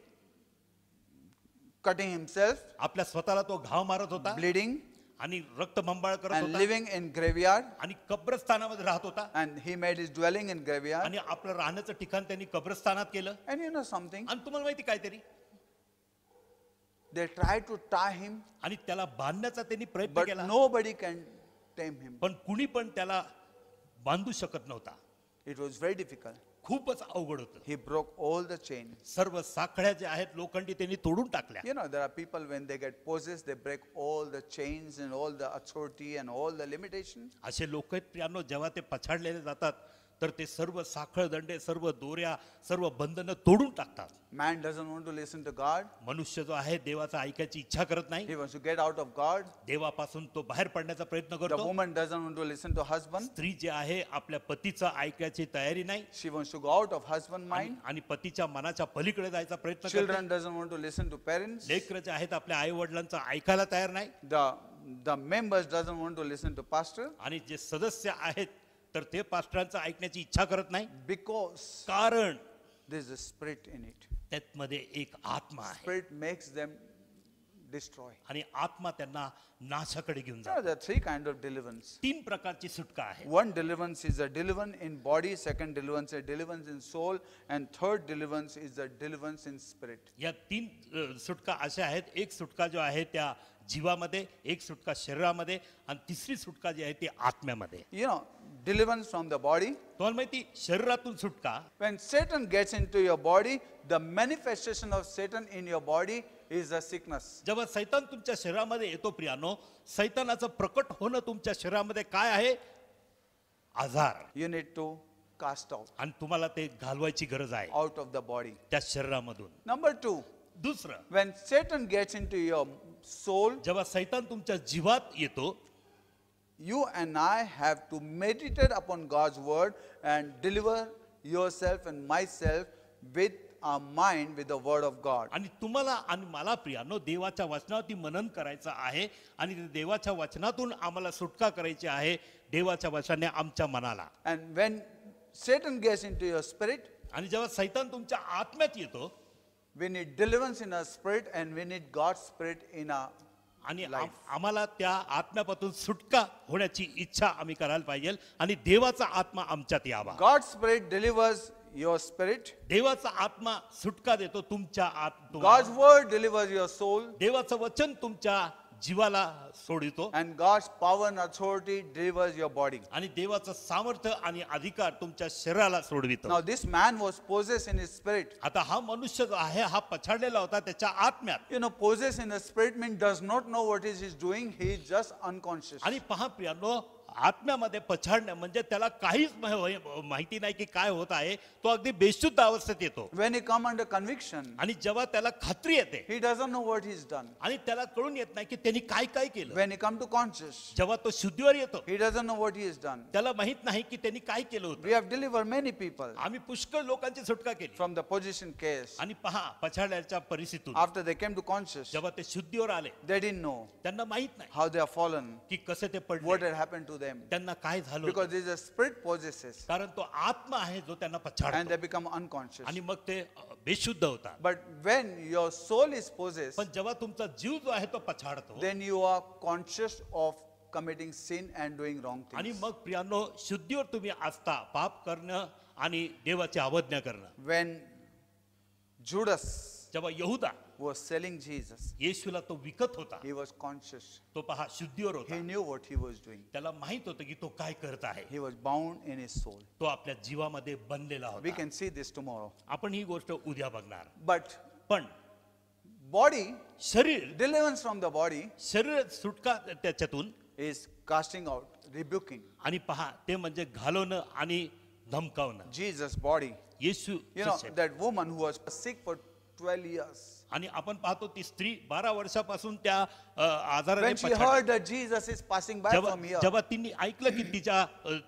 cutting himself, आपल्या स्वतःला तो घाव मारत होता bleeding, आणि रक्तबंबाळ करत and होता living in graveyard. आणि कब्रस्थानामध्ये राहत होता And he made his dwelling in graveyard. आणि आपलं राहण्याचं ठिकाण त्यांनी कब्रस्थानात केलं. And you know something? आणि तुम्हाला माहिती काहीतरी They tried to tie him, आणि त्याला बांधण्याचा त्यांनी प्रयत्न but केला nobody can tame him. पण कुणी पण त्याला बांधू शकत नव्हता. It was very difficult. खूपच अवघड होतं. He broke all the chains. सर्व साखळ्या ज्या आहेत लोखंडी त्यांनी तोडून टाकल्या. You know, there are people when they get possessed, they break all the chains and all the authority and all the limitations. असे लोक आहेत प्रियानो, जेव्हा ते पछाडलेले जातात तर ते सर्व साखळ दंडे, सर्व दोऱ्या, सर्व बंधनं तोडून टाकतात. Man doesn't want to listen to God. मनुष्य जो आहे देवाचा ऐकायची इच्छा करत नाही. He wants to get out of God. देवापासून तो बाहेर पडण्याचा प्रयत्न The करतो. woman doesn't want to listen to husband. स्त्री जी आहे आपल्या पतीचं ऐकायची तयारी नाही She wants to go out of husband mind. आणि पतीच्या मनाच्या पलीकडे जायचा प्रयत्न करते. Children doesn't want to listen to parents. लेकरं जे आहेत आपल्या आई वडिलांचं ऐकायला तयार नाही. The members doesn't want to listen to pastor आणि जे सदस्य आहेत तर ते पास्टरांचं ऐकण्याची इच्छा करत नाही. because कारण there's a spirit in it. त्यामध्ये एक आत्मा आहे Spirit makes them destroy. आणि आत्मा त्यांना नाशाकडे घेऊन There जातो. are three kinds of deliverance. 3 प्रकारची सुटका आहे. One deliverance is a deliverance in body, second deliverance is a deliverance in soul, and third deliverance is a deliverance in spirit. या 3 सुटका अशा आहेत. एक सुटका जो आहे त्या जीवामध्ये, एक सुटका शरीरामध्ये आणि तिसरी सुटका जी आहे ती आत्म्यामध्ये. You know, deliverance from the body. तुम्हाला माहिती शरीरातून सुटका, When Satan gets into your body, the manifestation of Satan in your body is a sickness. जेव्हा सैतान तुमच्या शरीरामध्ये येतो प्रियानो, सैतानाचं प्रकट होणं तुमच्या शरीरामध्ये काय आहे? आजार. You need to cast out आणि ते घालवायची गरज आहे out of the body. त्या शरीरामधून. Number two, दुसरं, when Satan gets into your soul, जेव्हा सैतान तुमच्या जीवात येतो, you and I have to meditate upon God's word and deliver yourself and myself with our mind with the word of God. आणि तुम्हाला आणि मला प्रियानो देवाच्या वचनावरती मनन करायचं आहे आणि देवाच्या वचनातून आम्हाला सुटका करायची आहे, देवाच्या वचनाने आमच्या मनाला. And when Satan gets into your spirit, आणि जेव्हा सैतान तुमच्या आत्म्यात येतो, we need deliverance in our spirit and we need God's spirit in our आणि life. आम्हाला त्या आत्म्यापासून सुटका होण्याची इच्छा आम्ही करायला पाहिजे आणि देवाचा आत्मा आमच्यात यावा. God's spirit delivers your spirit. देवाचा आत्मा सुटका देतो तुमच्या God's word delivers your soul. देवाचं वचन तुमच्या जीवाला सोडितो And God's power and authority delivers your body. आणि देवाचं सामर्थ्य आणि अधिकार तुमच्या शरीराला सोडवितो. Now this man was possessed in his spirit. आता हा मनुष्य जो आहे हा पछाडलेला होता त्याच्या आत्म्यात. You know, possessed in the spirit means does not know what is he's doing. He is just unconscious. आणि पहा प्रियानो, आत्म्यामध्ये पछाडणं म्हणजे त्याला काहीच माहिती नाही की काय होत आहे, तो अगदी बेशुद्ध अवस्थेत येतो. When he come under conviction, आणि जेव्हा त्याला खात्री येते he doesn't know what he's done. आणि त्याला कळून येत नाही की त्यांनी काय काय केलं, When he come to conscious, जेव्हा तो शुद्धीवर येतो he doesn't know what he has done. त्याला माहित नाही की त्यांनी काय केलं होतं. We have delivered many people आम्ही पुष्कळ लोकांची सुटका केली. from the possession case. आणि पहा पछाडल्याच्या परिस्थितीतून After they came to conscious, जेव्हा ते शुद्धीवर आले they didn't know त्यांना माहित नाही how they have fallen, की कसे ते what पडले, had happened to them. त्यांना काय झालं Because होतं. this is a spirit possesses कारण तो आत्मा आहे जो त्यांना and पछाडतो they become unconscious. आणि मग ते बेशुद्ध होतात. But when your soul is possessed, पण जेव्हा तुमचा जीव जो आहे तो पछाडतो then you are conscious of committing sin and doing wrong आणि things. मग प्रियांनो शुद्धीवर तुम्ही असता पाप करणं आणि देवाची अवज्ञा करणं. When Judas जेव्हा यहुदा was selling Jesus, येशूला तो विकत होता, he was conscious. तो पहा शुद्धीवर He होता. knew what he was doing. त्याला माहित होतं की तो काय करत आहे. He was bound in his soul. तो आपल्या जीवामध्ये बनलेला We होता. can see this tomorrow. आपण ही गोष्ट उद्या बघणार. But पण body, शरीर deliverance from the body शरीर सुटका त्याच्यातून is casting out, rebuking. आणि पहा ते म्हणजे घालवणं आणि धमकावणं. Jesus' body. Yeshu You know, that woman who was sick for 12 years. आणि आपण पाहतो ती स्त्री 12 वर्षापासून त्या आजाराने When she पछाडली. heard that Jesus is passing by from here, जेव्हा तिने ऐकलं की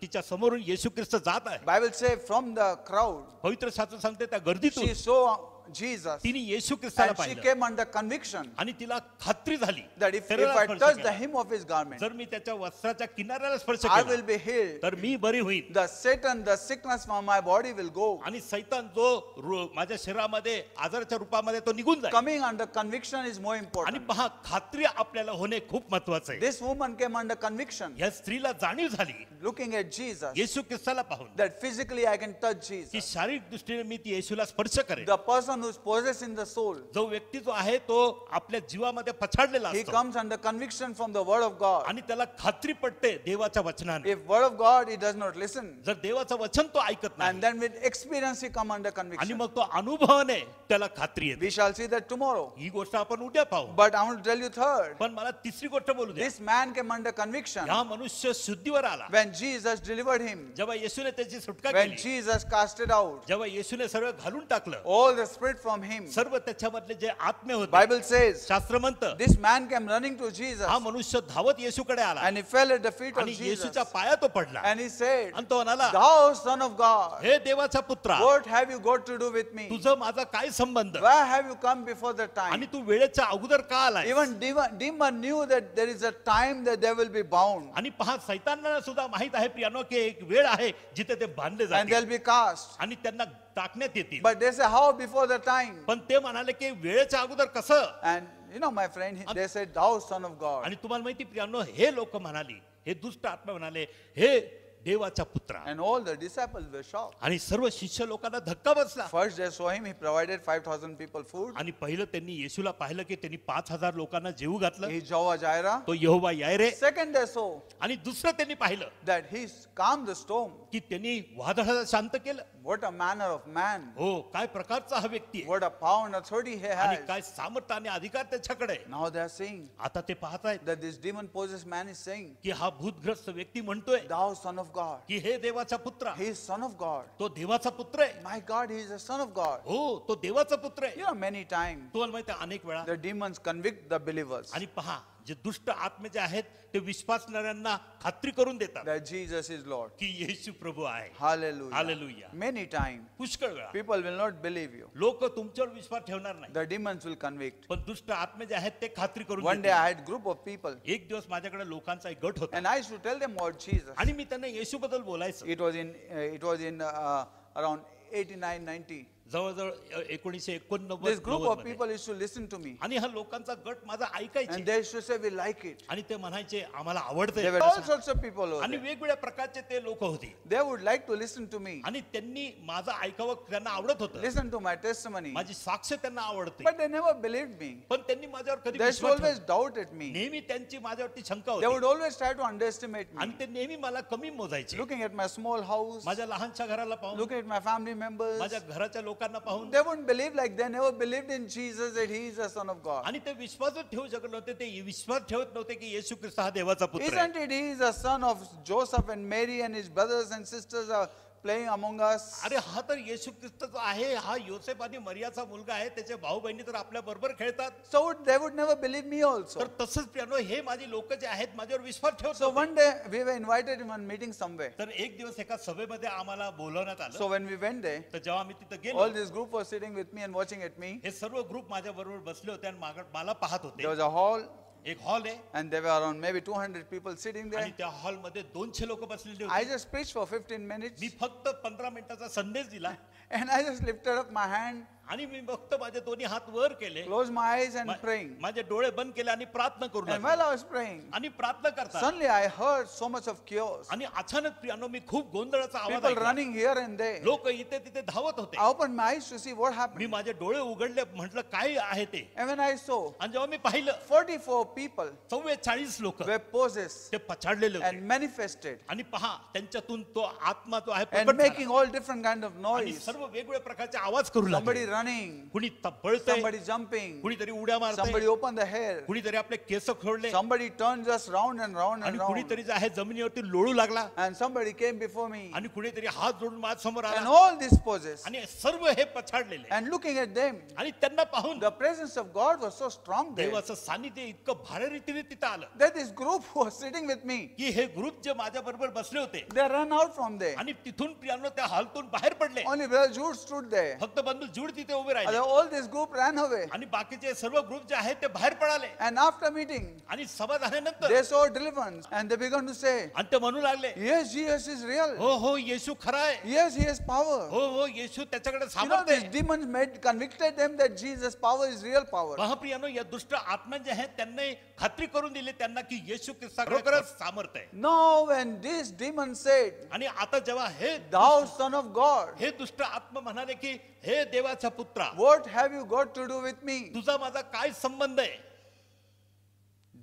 तिच्या समोरून येशू ख्रिस्त जात आहे, Bible says from the crowd, पवित्र शास्त्र सांगते त्या गर्दीतून she saw Jesus तिने येशू ख्रिस्ताला and she पाहिलं came under conviction आणि तिला खात्री झाली that if शरीराला I स्पर्श touch the केला, hem of his garment, जर मी त्याच्या वस्त्राच्या किनाऱ्याला स्पर्श I will केला be healed. तर मी बरी होईल. The Satan, the sickness from my body will go. आणि सैतान जो माझ्या शरीरामध्ये आजाराच्या रूपामध्ये तो निघून जाईल. Coming under conviction is more आणि important. पहा खात्री आपल्याला होणे खूप महत्वाचं आहे. This woman came under conviction, या स्त्रीला जाणीव झाली looking at Jesus, येशू ख्रिस्ताला पाहून that physically I can touch की Jesus. शारीरिक दृष्टीने मी ती येशूला स्पर्श करेन. The person who is possessed in the soul, जो व्यक्ती जो आहे तो आपल्या जीवामध्ये पछाडलेला he असतो comes under conviction from the word of God. आणि त्याला खात्री पडते देवाच्या वचनाने. If word of God he does not listen, जर देवाचं वचन तो ऐकत नाही and then with experience he come under आणि conviction. मग तो अनुभवाने त्याला खात्री येते. We shall see that tomorrow. ही गोष्ट आपण उद्या पाहू. But I want to tell you third, पण मला तिसरी गोष्ट बोलू द्या. this man came under conviction हा मनुष्य शुद्धीवर आला when Jesus delivered him, जेव्हा येशूने त्याची सुटका when केली, Jesus casted out जेव्हा येशूने सर्व घालून टाकलं, all the spirit from him. सर्व त्याच्यामधले जे आत्मे होते, Bible says शास्त्र म्हणतं this man came running to Jesus हा मनुष्य धावत येशूकडे आला and he fell at the feet of आणि Jesus येशूच्या पाया तो पडला and he said, आणि तो म्हणाला, thou son of God, हे देवाचा पुत्रा, what have you got to do with me? तुझं माझा काय संबंध Why have you come before the आणि time? तू वेळेच्या अगोदर का आलाय. Even demon knew that there is a time that they will be bound आणि पहा सैतानाला सुद्धा माहित आहे प्रियानो की एक वेळ आहे जिथे ते बांधले and जातील they'll be cast. आणि त्यांना टाकण्यात येतील. But they say, how before the time? पण ते म्हणाले की वेळेच्या अगोदर कसं. And you know, my friend, they said, thou son of God. आणि तुम्हाला माहिती प्रियानो हे लोक म्हणाली, हे दुष्ट आत्मा म्हणाले, हे देवाचा पुत्रा. And all the disciples were shocked. आणि सर्व शिष्य लोकांना धक्का बसला. First they saw him, he provided 5,000 people food. आणि पहिलं त्यांनी येशूला पाहिलं की त्यांनी 5,000 लोकांना जेवू घातलं, He Jehovah Jireh. तो यहोवा यायरे. Second they saw आणि दुसरं त्यांनी पाहिलं that he calmed the storm. की त्यांनी वादळाला शांत केलं. What a manner of man. हो काय प्रकारचा हा व्यक्ती आहे What a power and authority he आणि has. काय सामर्थ्य आणि अधिकार त्याच्याकडे आहे. Now they are saying आता ते पाहत आहेत that this demon possessed man is saying, की हा भूतग्रस्त व्यक्ती म्हणतोय thou son of God. की हे देवाचा पुत्र, He is son of God. तो देवाचा पुत्र आहे. My God, he is a son of God. हो तो देवाचा पुत्र आहे. You know, many times तुम्हाला माहिती आहे अनेक वेळा the demons convict the believers आणि पहा जे दुष्ट आत्मे जे आहेत ते विश्वासणाऱ्यांना खात्री करून देतात that Jesus is Lord. की येशू प्रभू आहे. Hallelujah. Hallelujah. Many times पुष्कळ वेळा people will not believe you. लोक तुमच्यावर विश्वास ठेवणार नाही, The demons will convict. पण दुष्ट आत्मे जे आहेत ते खात्री करून One day देतात. I had group of people एक दिवस माझ्याकडे लोकांचा एक गट होता and I used to tell them about Jesus. आणि मी त्यांना येशू बद्दल बोलायचं. It was in around 89, 90. जवळजवळ 1989 This group of 90 people used to listen to me आणि हा लोकांचा गट माझा and ऐकायचे they used to say we like it. आणि ते म्हणायचे आम्हाला There आवडते. were all sorts of people over आणि there. वेगवेगळ्या प्रकारचे ते लोक होते They would like to listen to me, आणि त्यांनी माझं ऐकावं त्यांना आवडत होतं, listen to my testimony, माझी साक्ष त्यांना आवडते, but they never believed me. पण त्यांनी माझ्यावर कधी They used to Vishwas always ठेवला doubt at me. नेहमी त्यांची माझ्यावरती शंका They would होती always try to underestimate me. आणि ते नेहमी मला कमी मोजायचे. Looking at my small house, माझ्या लहानशा घराला पाहून, looking at my family members, माझ्या घराच्या लोकांना पाहून they wouldn't believe, like they never believed in Jesus that he is the Son of God. आणि ते विश्वासच ठेवू शकत नव्हते, ते विश्वास ठेवत नव्हते की येशू ख्रिस्त हा देवाचा पुत्र आहे. Isn't it? He is the son of Joseph and Mary, and his brothers and sisters are playing among us. अरे हा तर येशू ख्रिस्तच आहे, हा योसेफ आणि मरियाचा मुलगा आहे, त्याचे भाऊ बहिणी तर आपल्या बरोबर खेळतात. So they would never believe me also. तर तसंच प्रियानो हे माझी लोक जे आहेत माझ्यावर विश्वास ठेवत So नव्हते. one day we were invited in one meeting somewhere. तर एक दिवस एका सभेमध्ये आम्हाला बोलवण्यात आलं. So when we went there, तर जेव्हा आम्ही तिथे all गेलो, this group was sitting with me and watching at me. हे सर्व ग्रुप माझ्या बरोबर बसले होते आणि मला पाहत There होते. was a hall, एक हॉल आहे and there were around maybe 200 people sitting आणि there. त्या हॉल मध्ये 200 लोक बसलेले I होते. just preached for 15 minutes, मी फक्त 15 मिनिटाचा संदेश दिला and I just lifted up my hand, आणि मी फक्त माझे दोन्ही हात वर केले, closed my eyes, and praying. माझे डोळे बंद केले आणि प्रार्थना करू And लागलो. while I was praying, आणि प्रार्थना करता suddenly I heard so much of chaos. आणि अचानक प्रियानो मी खूप गोंधळाचा आवाज People ऐकला. running here and there. लोक इथे तिथे धावत होते. I opened my eyes to see what me happened. माझे डोळे उघडले, म्हटलं काय आहे ते. And when I saw आणि जेव्हा मी पाहिलं 44 people 44 लोक were possessed ते पछाडलेले होते and manifested आणि पहा त्यांच्यातून तो आत्मा जो आहे and प्रकट झाला. making all different kind of आणि noise. सर्व वेगवेगळ्या प्रकारचे आवाज करू Somebody लागले. running, कुणी पळतंय, somebody jumping, कुणीतरी उड्या somebody मारतंय, opened the hair, कुणीतरी आपले केस सोडले somebody turned just round and round आणि and round, कुणीतरी जे आहे जमिनीवरती लोळू लागला and somebody came before me, आणि कुणीतरी हात जोडून माझ्या समोर and आला all these possessed. आणि सर्व हे पछाडलेले And looking at them, आणि त्यांना पाहून the presence of God was so strong there देवाचं सानिध्य इतकं भारी रीतीने तिथं आलं that this group who was sitting with me, की हे ग्रुप जे माझ्या बरोबर बसले होते they ran out from there. आणि तिथून प्रियानो त्या हॉलतून बाहेर पडले. Only Brother Jude stood there. फक्त बंधू जूड तिथे उभे And राहिले all this group ran away. आणि बाकीचे सर्व ग्रुप जे आहेत ते बाहेर पडाले. And after meeting, आणि सभा झाल्यानंतर they saw deliverance and they began to say, आणि ते म्हणू लागले, yes, Jesus is real. हो हो येशू खरा आहे, Yes, he has power. हो हो येशू त्याच्याकडे You know, सामर्थ्य these आहे. demons convicted them that Jesus' power is real power. महाप्रियानो या दुष्ट आत्मा जे आहेत त्यांनी खात्री करून दिली त्यांना की येशू ख्रिस्ताकडे खरंच सामर्थ्य आहे. Now, when these demons said, आणि आता जेव्हा हे thou son of God, हे दुष्ट आत्मा म्हणाले की हे देवाचा पुत्रा, what have you got to do with me? तुझा माझा काय संबंध आहे.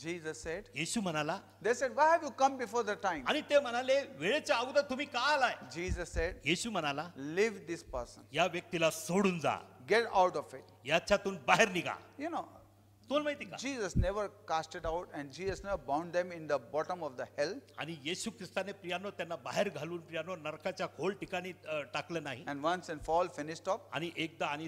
Jesus said, येशू म्हणाला they said, why have you come before the time? आणि ते म्हणाले वेळेच्या अगोदर तुम्ही का आलाय. Jesus said, येशू म्हणाला leave this person. या व्यक्तीला सोडून जा, Get out of it. याच्यातून बाहेर निघा. You know, तुला माहिती का Jesus never cast it out and Jesus never bound them in the bottom of the hell. आणि येशू ख्रिस्ताने प्रियानो त्यांना बाहेर घालून प्रियानो नरकाच्या खोल ठिकाणी टाकलं नाही And once and for all finished off. आणि एकदा आणि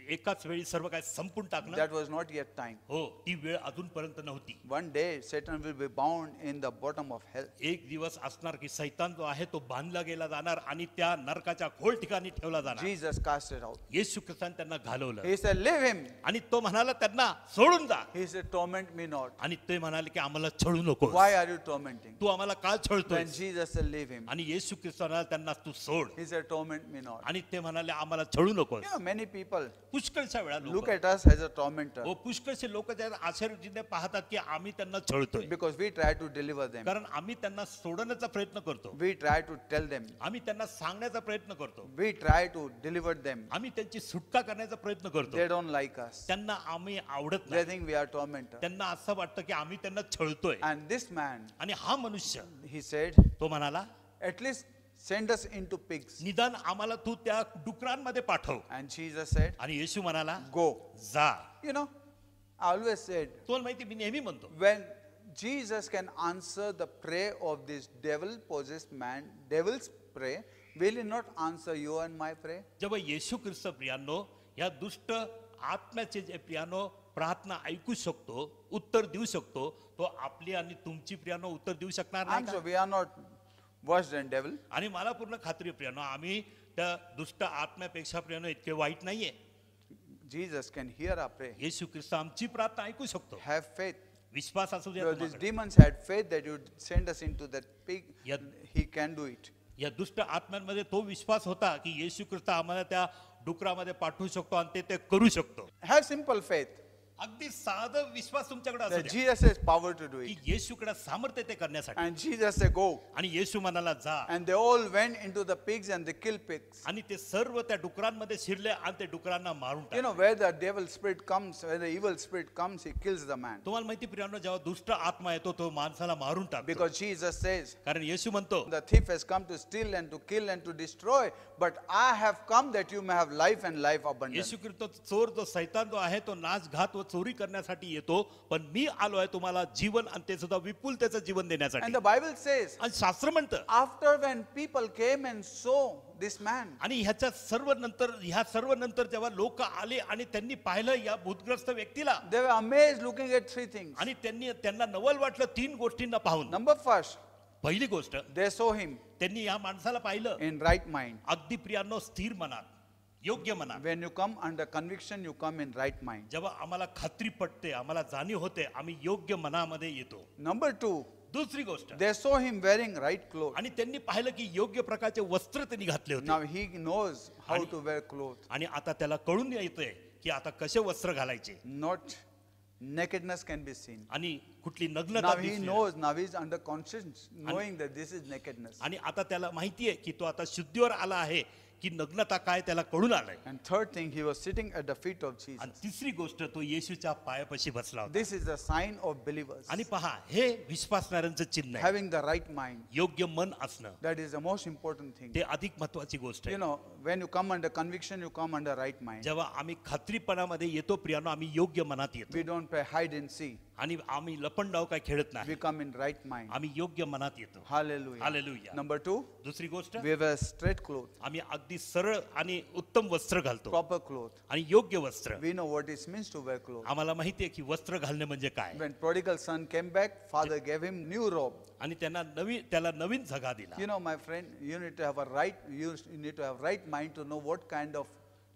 एकाच वेळी सर्व काय संपून टाकलं. That was not yet time. हो ती वेळ अजूनपर्यंत नव्हती. One day Satan will be bound in the bottom of hell. एक दिवस असणार की सैतान जो आहे तो बांधला गेला जाणार आणि त्या नरकाच्या खोल ठिकाणी ठेवला जाणार. Jesus cast it out. येशू ख्रिस्ताने त्यांना घालवलं He said, leave him. आणि तो म्हणाला त्यांना सोडून जा. He said, torment me not. आणि ते म्हणाले की आम्हाला छळू नको. Why are you tormenting? तू आम्हाला का छळतोय. When Jesus said, leave him. आणि येशू ख्रिस्ताने त्यांना तू सोड. He said, torment me not. आणि ते म्हणाले आम्हाला छळू नको. You know, many people पुष्कळच्या वेळा look लोक at us as a tormentor हो पुष्कळचे लोक ज्या आश्चर्यचकित पाहतात की आम्ही त्यांना छळतोय because we try to deliver them. कारण आम्ही त्यांना सोडण्याचा प्रयत्न करतो. We try to tell them. आम्ही त्यांना सांगण्याचा प्रयत्न करतो. We try to deliver them. आम्ही त्यांची सुटका करण्याचा प्रयत्न करतो. They don't like us. त्यांना आम्ही आवडत They नाही. think we are tormentor. त्यांना असं वाटतं की आम्ही त्यांना छळतोय. And this man, आणि हा मनुष्य he said, तो म्हणाला at least send us into pigs. निदान आम्हाला तू त्या डुकरांमध्ये पाठव. And Jesus said, आणि येशू म्हणाला go. जा. You know, I always said, तुला माहिती मी नेहमी म्हणतो when Jesus can answer the prayer of this devil possessed man, devil's prayer, will he not answer you and my prayer? जेव्हा येशू ख्रिस्त प्रियानो या दुष्ट आत्म्याचे जे प्रियानो प्रार्थना ऐकू शकतो, उत्तर देऊ शकतो, तो आपली आणि तुमची प्रियानो उत्तर देऊ शकणार I'm नाही sure का? we are not worse than devil. आणि मला पूर्ण खात्री आहे प्रियानो आम्ही त्या दुष्ट आत्म्यापेक्षा प्रियानो इतके वाईट नाहीये. Jesus can hear our prayer. येशू ख्रिस्त आमची प्रार्थना ऐकू शकतो. Have faith. विश्वास असू द्या Because these तुम्हाकडे. demons had faith that you would send us into that pig. Yet- He can do it. या दुष्ट आत्म्यांमध्ये तो विश्वास होता की येशू ख्रिस्त आम्हाला त्या डुकरामध्ये पाठवू शकतो आणि ते करू शकतो. Have simple faith. अगदी साधं विश्वास तुमच्याकडे असू that द्या Jesus has power to do की it. येशूकडे सामर्थ्य ते करण्यासाठी. And Jesus said, go. आणि येशू म्हणाला जा. And they all went into the pigs and they killed pigs. आणि ते सर्व त्या डुकरांमध्ये शिरले आणि ते डुकरांना मारून You know, टाकले. where the devil spirit comes, where the evil spirit comes, he kills the man. तुम्हाला माहिती प्रियांनो, जेव्हा दुष्ट आत्मा येतो तो माणसाला मारून टाकतो. Because Jesus says, कारण येशू म्हणतो the thief has come to steal and to kill and to destroy, but I have come that you may have life and life abundant. येशू ख्रिस्त चोर जो सैतान जो आहे तो नाश घात व चोरी करण्यासाठी येतो, पण मी आलो आहे तुम्हाला जीवन आणि ते सुद्धा विपुलतेचं जीवन देण्यासाठी. And the Bible says, आणि शास्त्र म्हणतं after when people came and saw this man, आणि ह्या सर्व नंतर जेव्हा लोक आले आणि त्यांनी पाहिलं या भूतग्रस्त व्यक्तीला, they were amazed looking at three things. आणि त्यांना नवल वाटलं 3 गोष्टींना पाहून. Number first, पहिली गोष्ट, they saw him त्यांनी या माणसाला पाहिलं in right mind. अगदी प्रियांनो स्थिर मनात, योग्य मनात. When you come under conviction, you come in right mind. जेव्हा आम्हाला खात्री पटते, आम्हाला जाणीव होते, आम्ही योग्य मनामध्ये येतो. Number two, दुसरी गोष्ट, they saw him wearing right clothes. आणि त्यांनी पाहिलं की योग्य प्रकारचे वस्त्र त्यांनी घातले होते. Now he knows how to wear clothes. आणि आता त्याला कळून येतंय की आता कसे वस्त्र घालायचे, Not nakedness can be seen. आणि कुठली नग्नता Now he दिसली नाही. knows, now he is under conscience, knowing that this is nakedness. आणि आता त्याला माहितीये की तो आता शुद्धीवर आला आहे, की नग्नता काय त्याला कळून आलंय. And third thing, he was sitting at the feet of Jesus. आणि तिसरी गोष्ट, तो येशूच्या पायापाशी बसला होता. This is the sign of believers. आणि पहा, हे विश्वासणाऱ्यांचं चिन्ह आहे. Having the right mind. योग्य मन असणं, That is the most important thing. ते अधिक महत्वाची गोष्ट You आहे. know, when you come under conviction, you come under right mind. जेव्हा आम्ही खात्रीपणामध्ये येतो प्रियानो, आम्ही योग्य मनात येतो. We don't play hide and seek. आणि आम्ही लपंडाव काय खेळत नाही, We come in right mind. आम्ही योग्य मनात येतो. Hallelujah. Hallelujah. Number two, दुसरी गोष्ट, we wear straight clothes, आम्ही अगदी सरळ आणि उत्तम वस्त्र घालतो proper clothes. आणि योग्य वस्त्र. We know what it means to wear clothes. आम्हाला माहितीये की वस्त्र घालणे म्हणजे काय. When prodigal son came back, father gave him new robe. आणि त्याला नवीन झगा दिला. You know, my friend, you need to have you need to have right mind to know what kind of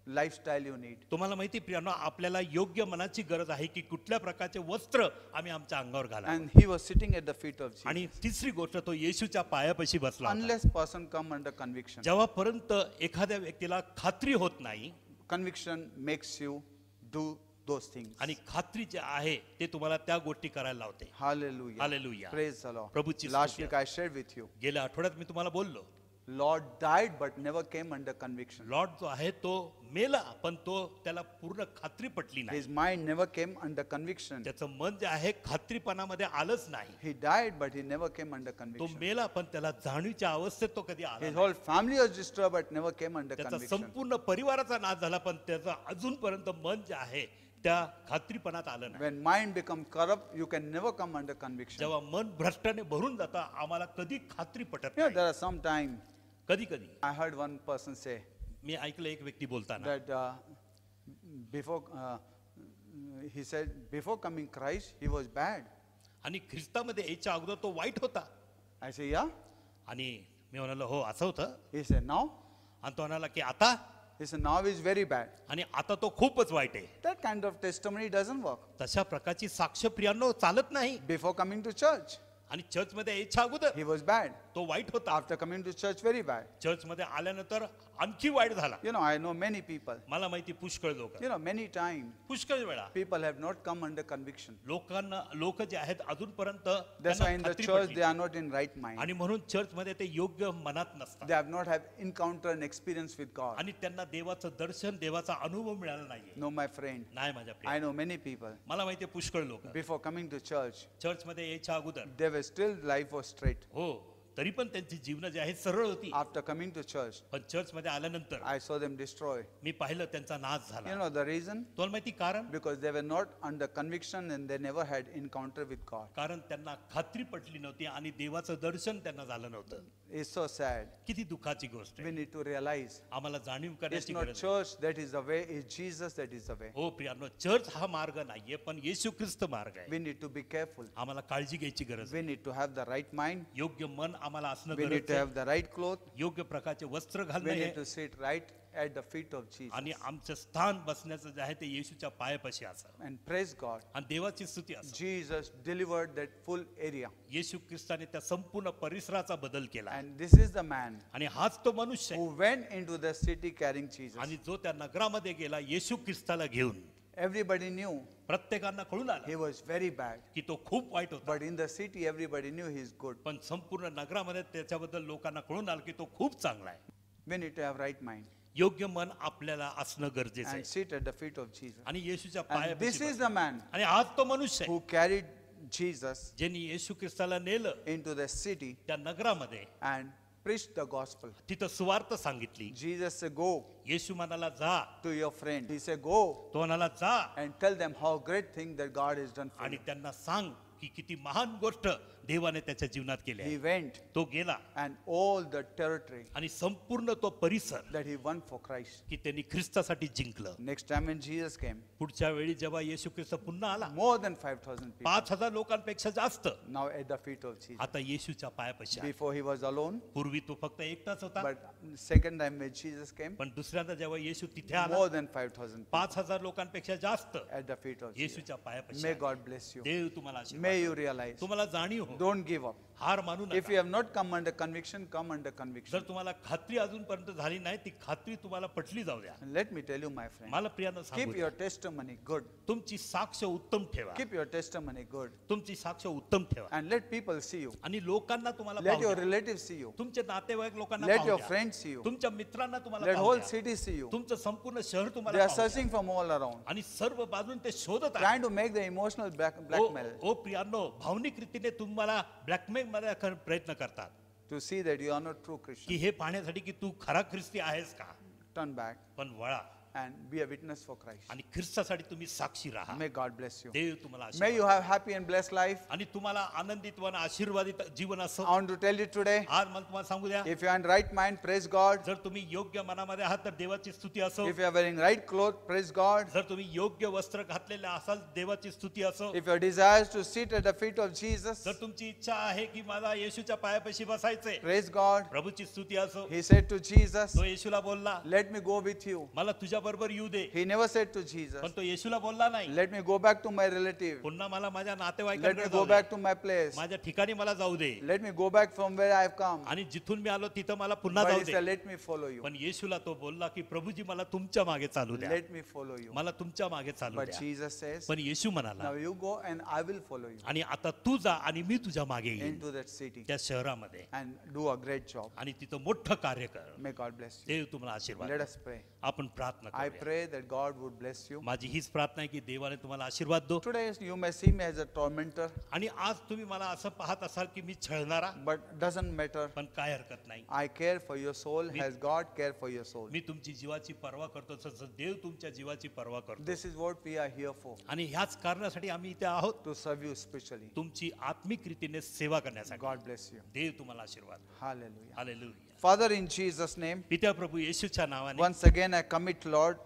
lifestyle you need. तुम्हाला माहिती प्रियानो, आपल्याला योग्य मनाची गरज आहे की कुठल्या प्रकारचे वस्त्र आम्ही आमच्या अंगावर घालावे. And he was sitting at the feet of Jesus. आणि तिसरी गोष्ट, तो येशूच्या पायापाशी बसला होता. Unless person come under conviction. जेव्हापर्यंत एखाद्या व्यक्तीला खात्री होत नाही, Conviction makes you do those things. आणि खात्री जे आहे ते तुम्हाला त्या गोष्टी करायला लावते. Hallelujah. Hallelujah. Praise the Lord. प्रभूची Last स्तुती. week I shared with you. गेल्या आठवड्यात मी तुम्हाला बोललो, Lord died but never came under conviction. Lord जो आहे तो मेला, पण तो त्याला पूर्ण खात्री पटली नाही. His mind never came under conviction. त्याचं मन जे आहे खात्रीपणामध्ये आलंच नाही. He died but he never came under तो conviction. मेला, पण त्याला जाणीच्या अवस्थेत तो कधी आला His नाही. whole family was destroyed but never came under त्याचा conviction. संपूर्ण परिवाराचा नाश झाला, पण त्याचं अजूनपर्यंत मन जे आहे त्या खात्रीपणात आलं नाही. When mind become corrupt, you can never come under conviction. जेव्हा मन भ्रष्टाने भरून जातं, आम्हाला कधी खात्री पटत You know, नाही. there are some time कधी कधी I heard one person say मी ऐकलं एक व्यक्ती बोलताना, that before he said before coming Christ he was bad. आणि ख्रिस्तामध्ये यायच्या अगोदर तो वाईट होता. I say yeah. आणि मी म्हणालो हो असं होतं. He said now. आणि तो म्हणाला की आता, He said now is very bad. आणि आता तो खूपच वाईट आहे. That kind of testimony doesn't work. तशा प्रकारची साक्ष प्रियांनो चालत नाही. Before coming to church आणि चर्चमध्ये यायच्या अगोदर he was bad. तो वाईट होता. After coming to church very bad. चर्चमध्ये आल्यानंतर आणखी वाईट झाला. You know, I know many people. मला माहिती पुष्कळ लोक, You know, many times पुष्कळ वेळा people have not come under conviction. लोक जे आहेत अजूनपर्यंत That's त्यांना why in the खात्री church पटली. they are not in right mind. आणि म्हणून चर्चमध्ये ते योग्य मनात नसतात. They have not have encounter and experience with God. आणि त्यांना देवाचं दर्शन, देवाचा अनुभव मिळाला नाहीये. No, my friend. नाही माझ्या I प्रिय, know many people. मला माहिती आहे पुष्कळ लोक Before coming to church, चर्चमध्ये यायच्या अगोदर they were still life was straight. हो, तरी पण त्यांची जीवन जी आहे सरळ होती. After coming to church, पण चर्चमध्ये आल्यानंतर I saw them destroy. मी पाहिलं त्यांचा नाश You झाला. know the reason? तुम्हाला माहिती कारण? Because they were not under conviction and they never had encounter with God. कारण त्यांना खात्री पटली नव्हती आणि देवाचं दर्शन त्यांना झालं नव्हतं. It's so sad. किती दुःखाची गोष्ट We आहे. need to realize आम्हाला जाणीव it's करण्याची not गरज आहे. church that is the way, it's Jesus that is the way. हो प्रियांनो, चर्च हा मार्ग नाहीये, पण येशू ख्रिस्त मार्ग आहे. We need to be careful. आम्हाला काळजी घ्यायची गरज आहे. We need to have the right mind. योग्य मन आम्हाला असणं We need गरजेचं to आहे. have the right cloth. योग्य प्रकारचे वस्त्र घालणं We need हे, to sit right at the feet of Jesus. आणि आमचं स्थान बसण्याचं जे आहे ते येशूच्या पायापाशी असावं. And praise God. आणि देवाची स्तुती असावी. Jesus delivered that full area. येशू ख्रिस्ताने त्या संपूर्ण परिसराचा बदल केला. And this is the man आणि हाच तो मनुष्य आहे. who went into the city carrying Jesus. आणि जो त्या नगरामध्ये गेला येशू ख्रिस्ताला घेऊन. Everybody knew प्रत्येकांना कळून he आलं was very bad. की तो खूप वाईट होता. But in the city, everybody knew he's good. पण संपूर्ण नगरामध्ये त्याच्याबद्दल लोकांना कळून आलं की तो खूप चांगला आहे. We need to have right mind योग्य मन आपल्याला असणं गरजेचं and आहे. sit at the feet of Jesus. आणि येशूच्या And this पायापाशी is the man आणि आज तो मनुष्य आहे who carried Jesus ज्यांनी येशू ख्रिस्ताला नेलं into the city त्या नगरामध्ये, and preached the gospel. तिथं सुवार्थ सांगितली. Jesus said, go येशू म्हणाला जा, to your friend. He said, go तो म्हणाला जा and tell them how great thing that God has done for आणि you. त्यांना सांग की किती महान गोष्ट देवाने त्याच्या जीवनात केली He आहे. went तो गेला and all the territory आणि संपूर्ण तो परिसर that he won for Christ. की त्यांनी ख्रिस्तासाठी जिंकलं. Next time when Jesus came, पुढच्या वेळी जेव्हा येशू ख्रिस्त पुन्हा आला, more than 5,000 people 5,000 लोकांपेक्षा जास्त now at the feet of Jesus. आता येशूच्या पायापाशी आहे. Before he was alone, पूर्वी तो फक्त एकटाच होता, but second time when Jesus came, पण दुसऱ्यांदा जेव्हा येशू तिथे आला, more than 5,000 people 5,000 लोकांपेक्षा जास्त at the feet of Jesus. येशूच्या पायापाशी May आहे. God bless you. देव तुम्हाला आशीर्वाद May देवो. you realize. तुम्हाला जाणीव हो, Don't give up. हार मानू If you नका. have not come under conviction, come under conviction. जर तुम्हाला खात्री अजूनपर्यंत झाली नाही, ती खात्री तुम्हाला पटली जाऊ द्या. And let me tell you, my friend, मला प्रियानं सांगू keep द्या. your testimony good. तुमची साक्ष उत्तम ठेवा. Keep your testimony good. तुमची साक्ष उत्तम ठेवा And let people see you. आणि लोकांना तुम्हाला Let पाहू your द्या. relatives see you. तुमचे नातेवाईक लोकांना Let पाहू your द्या. friends see you. तुमच्या मित्रांना तुम्हाला Let पाहू whole द्या. city see you. तुमचं संपूर्ण शहर They तुम्हाला are पाहू द्या. searching from all around, आणि सर्व बाजून ते शोधत आहेत. trying to make the emotional blackmail ओ प्रियांनो, भावनिक रीतीने तुम्हाला ब्लॅकमेल मध्ये प्रयत्न करतात to see that you are not true की Christian. हे पाहण्यासाठी की तू खरा ख्रिस्ती आहेस का. Turn back पण वळा and be a witness for Christ. आणि ख्रिस्तासाठी तुम्ही साक्षी राहा. May God bless you. देव तुम्हाला May you आशीर्वाद have happy and blessed life. आणि तुम्हाला आनंदित व आशीर्वादित जीवन असो. I want to tell you today, आज मला तुम्हाला सांगू द्या, if you are in right mind, praise God. जर तुम्ही योग्य मनामध्ये आहात तर देवाची स्तुती असो. If you are wearing right clothes, praise God. जर तुम्ही योग्य वस्त्र घातलेले असाल देवाची स्तुती असो. If your desire is to sit at the feet of Jesus, जर तुमची इच्छा आहे की मला येशूच्या पायापाशी बसायचंय, praise God. प्रभूची स्तुती असो. He said to Jesus, तो येशूला बोलला, let me go with you. मला तुझ्या बरोबर येऊ दे. He never said to Jesus, पण तो येशूला बोलला नाही, let me go back to my relative. पुन्हा मला माझ्या Let me नातेवाईकांकडे go जाऊ back they. to my place. माझ्या ठिकाणी मला जाऊ दे. Let me go back from where I have come. आणि जिथून मी आलो तिथं मला पुन्हा But जाऊ he they. said, let me follow you. पण येशूला तो बोलला की प्रभूजी मला तुमच्या मागे चालू द्या. Let me follow you. मला तुमच्या मागे चालू But द्या. Jesus says, पण येशू म्हणाला, now you go and I will follow you आणि आता तू जा आणि मी तुझ्या मागे येईन into that city त्या शहरामध्ये and do a great job. आणि तिथं मोठं कार्य कर. May God bless you. देव तुम्हाला आशीर्वाद Let देवो. us pray. आपण प्रार्थना I करूया. pray that God would bless you. माझी हीच प्रार्थना आहे की देवाने तुम्हाला आशीर्वाद दो. Today you may see me as a tormentor, आणि आज तुम्ही मला असं पाहत असाल की मी छळणारा, but doesn't matter. पण काय हरकत नाही. I care for your soul as God care for your soul. मी तुमची जीवाची पर्वा करतो तसं देव तुमच्या जीवाची पर्वा करतो. This is what we are here for, आणि ह्याच कारणासाठी आम्ही इथे आहोत, to serve you spiritually. तुमची आत्मिक रीतीने सेवा करण्यासाठी. God bless you. देव तुम्हाला आशीर्वाद. Hallelujah. Hallelujah. Father, in Jesus' name, पित्या प्रभू येशूच्या नावाने once again I commit, Lord,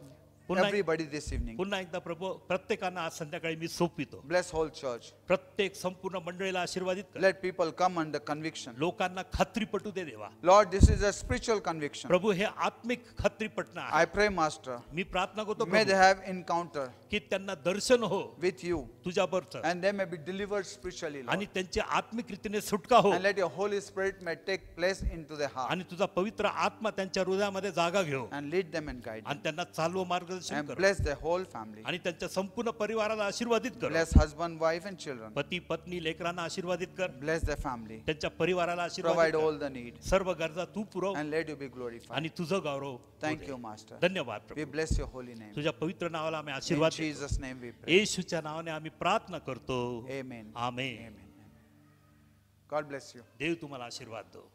पुन्हा- everybody this evening. पुन्हा एकदा प्रभू प्रत्येकांना आज संध्याकाळी मी सोपवितो. Bless whole church. प्रत्येक संपूर्ण मंडळीला आशीर्वादित कर. Let people come under conviction. लोकांना खात्री पटू दे देवा. Lord, this is a spiritual conviction. प्रभू हे आत्मिक खात्री पटणं आहे. I pray, Master, मी प्रार्थना करतो may they Prabhu, have encounter की त्यांना दर्शन हो with you तुझ्या बरोबर and they may be delivered spiritually, Lord. आणि त्यांची आत्मिक रीतीने सुटका हो And let your Holy Spirit may take place into their heart आणि तुझा पवित्र आत्मा त्यांच्या हृदयामध्ये जागा घेऊ and lead them and guide them. आणि त्यांना चालव मार्गदर्शन And कर bless their whole family. आणि त्यांच्या संपूर्ण परिवाराला आशीर्वादित कर. Bless husband, wife and children. पती पत्नी लेकरांना आशीर्वादित कर. Bless their family. त्यांच्या परिवाराला आशीर्वादित Provide कर. all the need सर्व गरजा तू पुरव and let you be glorified. आणि तुझं गौरव होऊ Thank दे. you, Master. धन्यवाद We Prabhu. bless your holy name. तुझ्या पवित्र नावाला आम्ही In आशीर्वाद देतो. Jesus' name we pray. येशूच्या नावाने आम्ही प्रार्थना करतो. Amen. Amen. Amen. God bless you. देव तुम्हाला आशीर्वाद दो.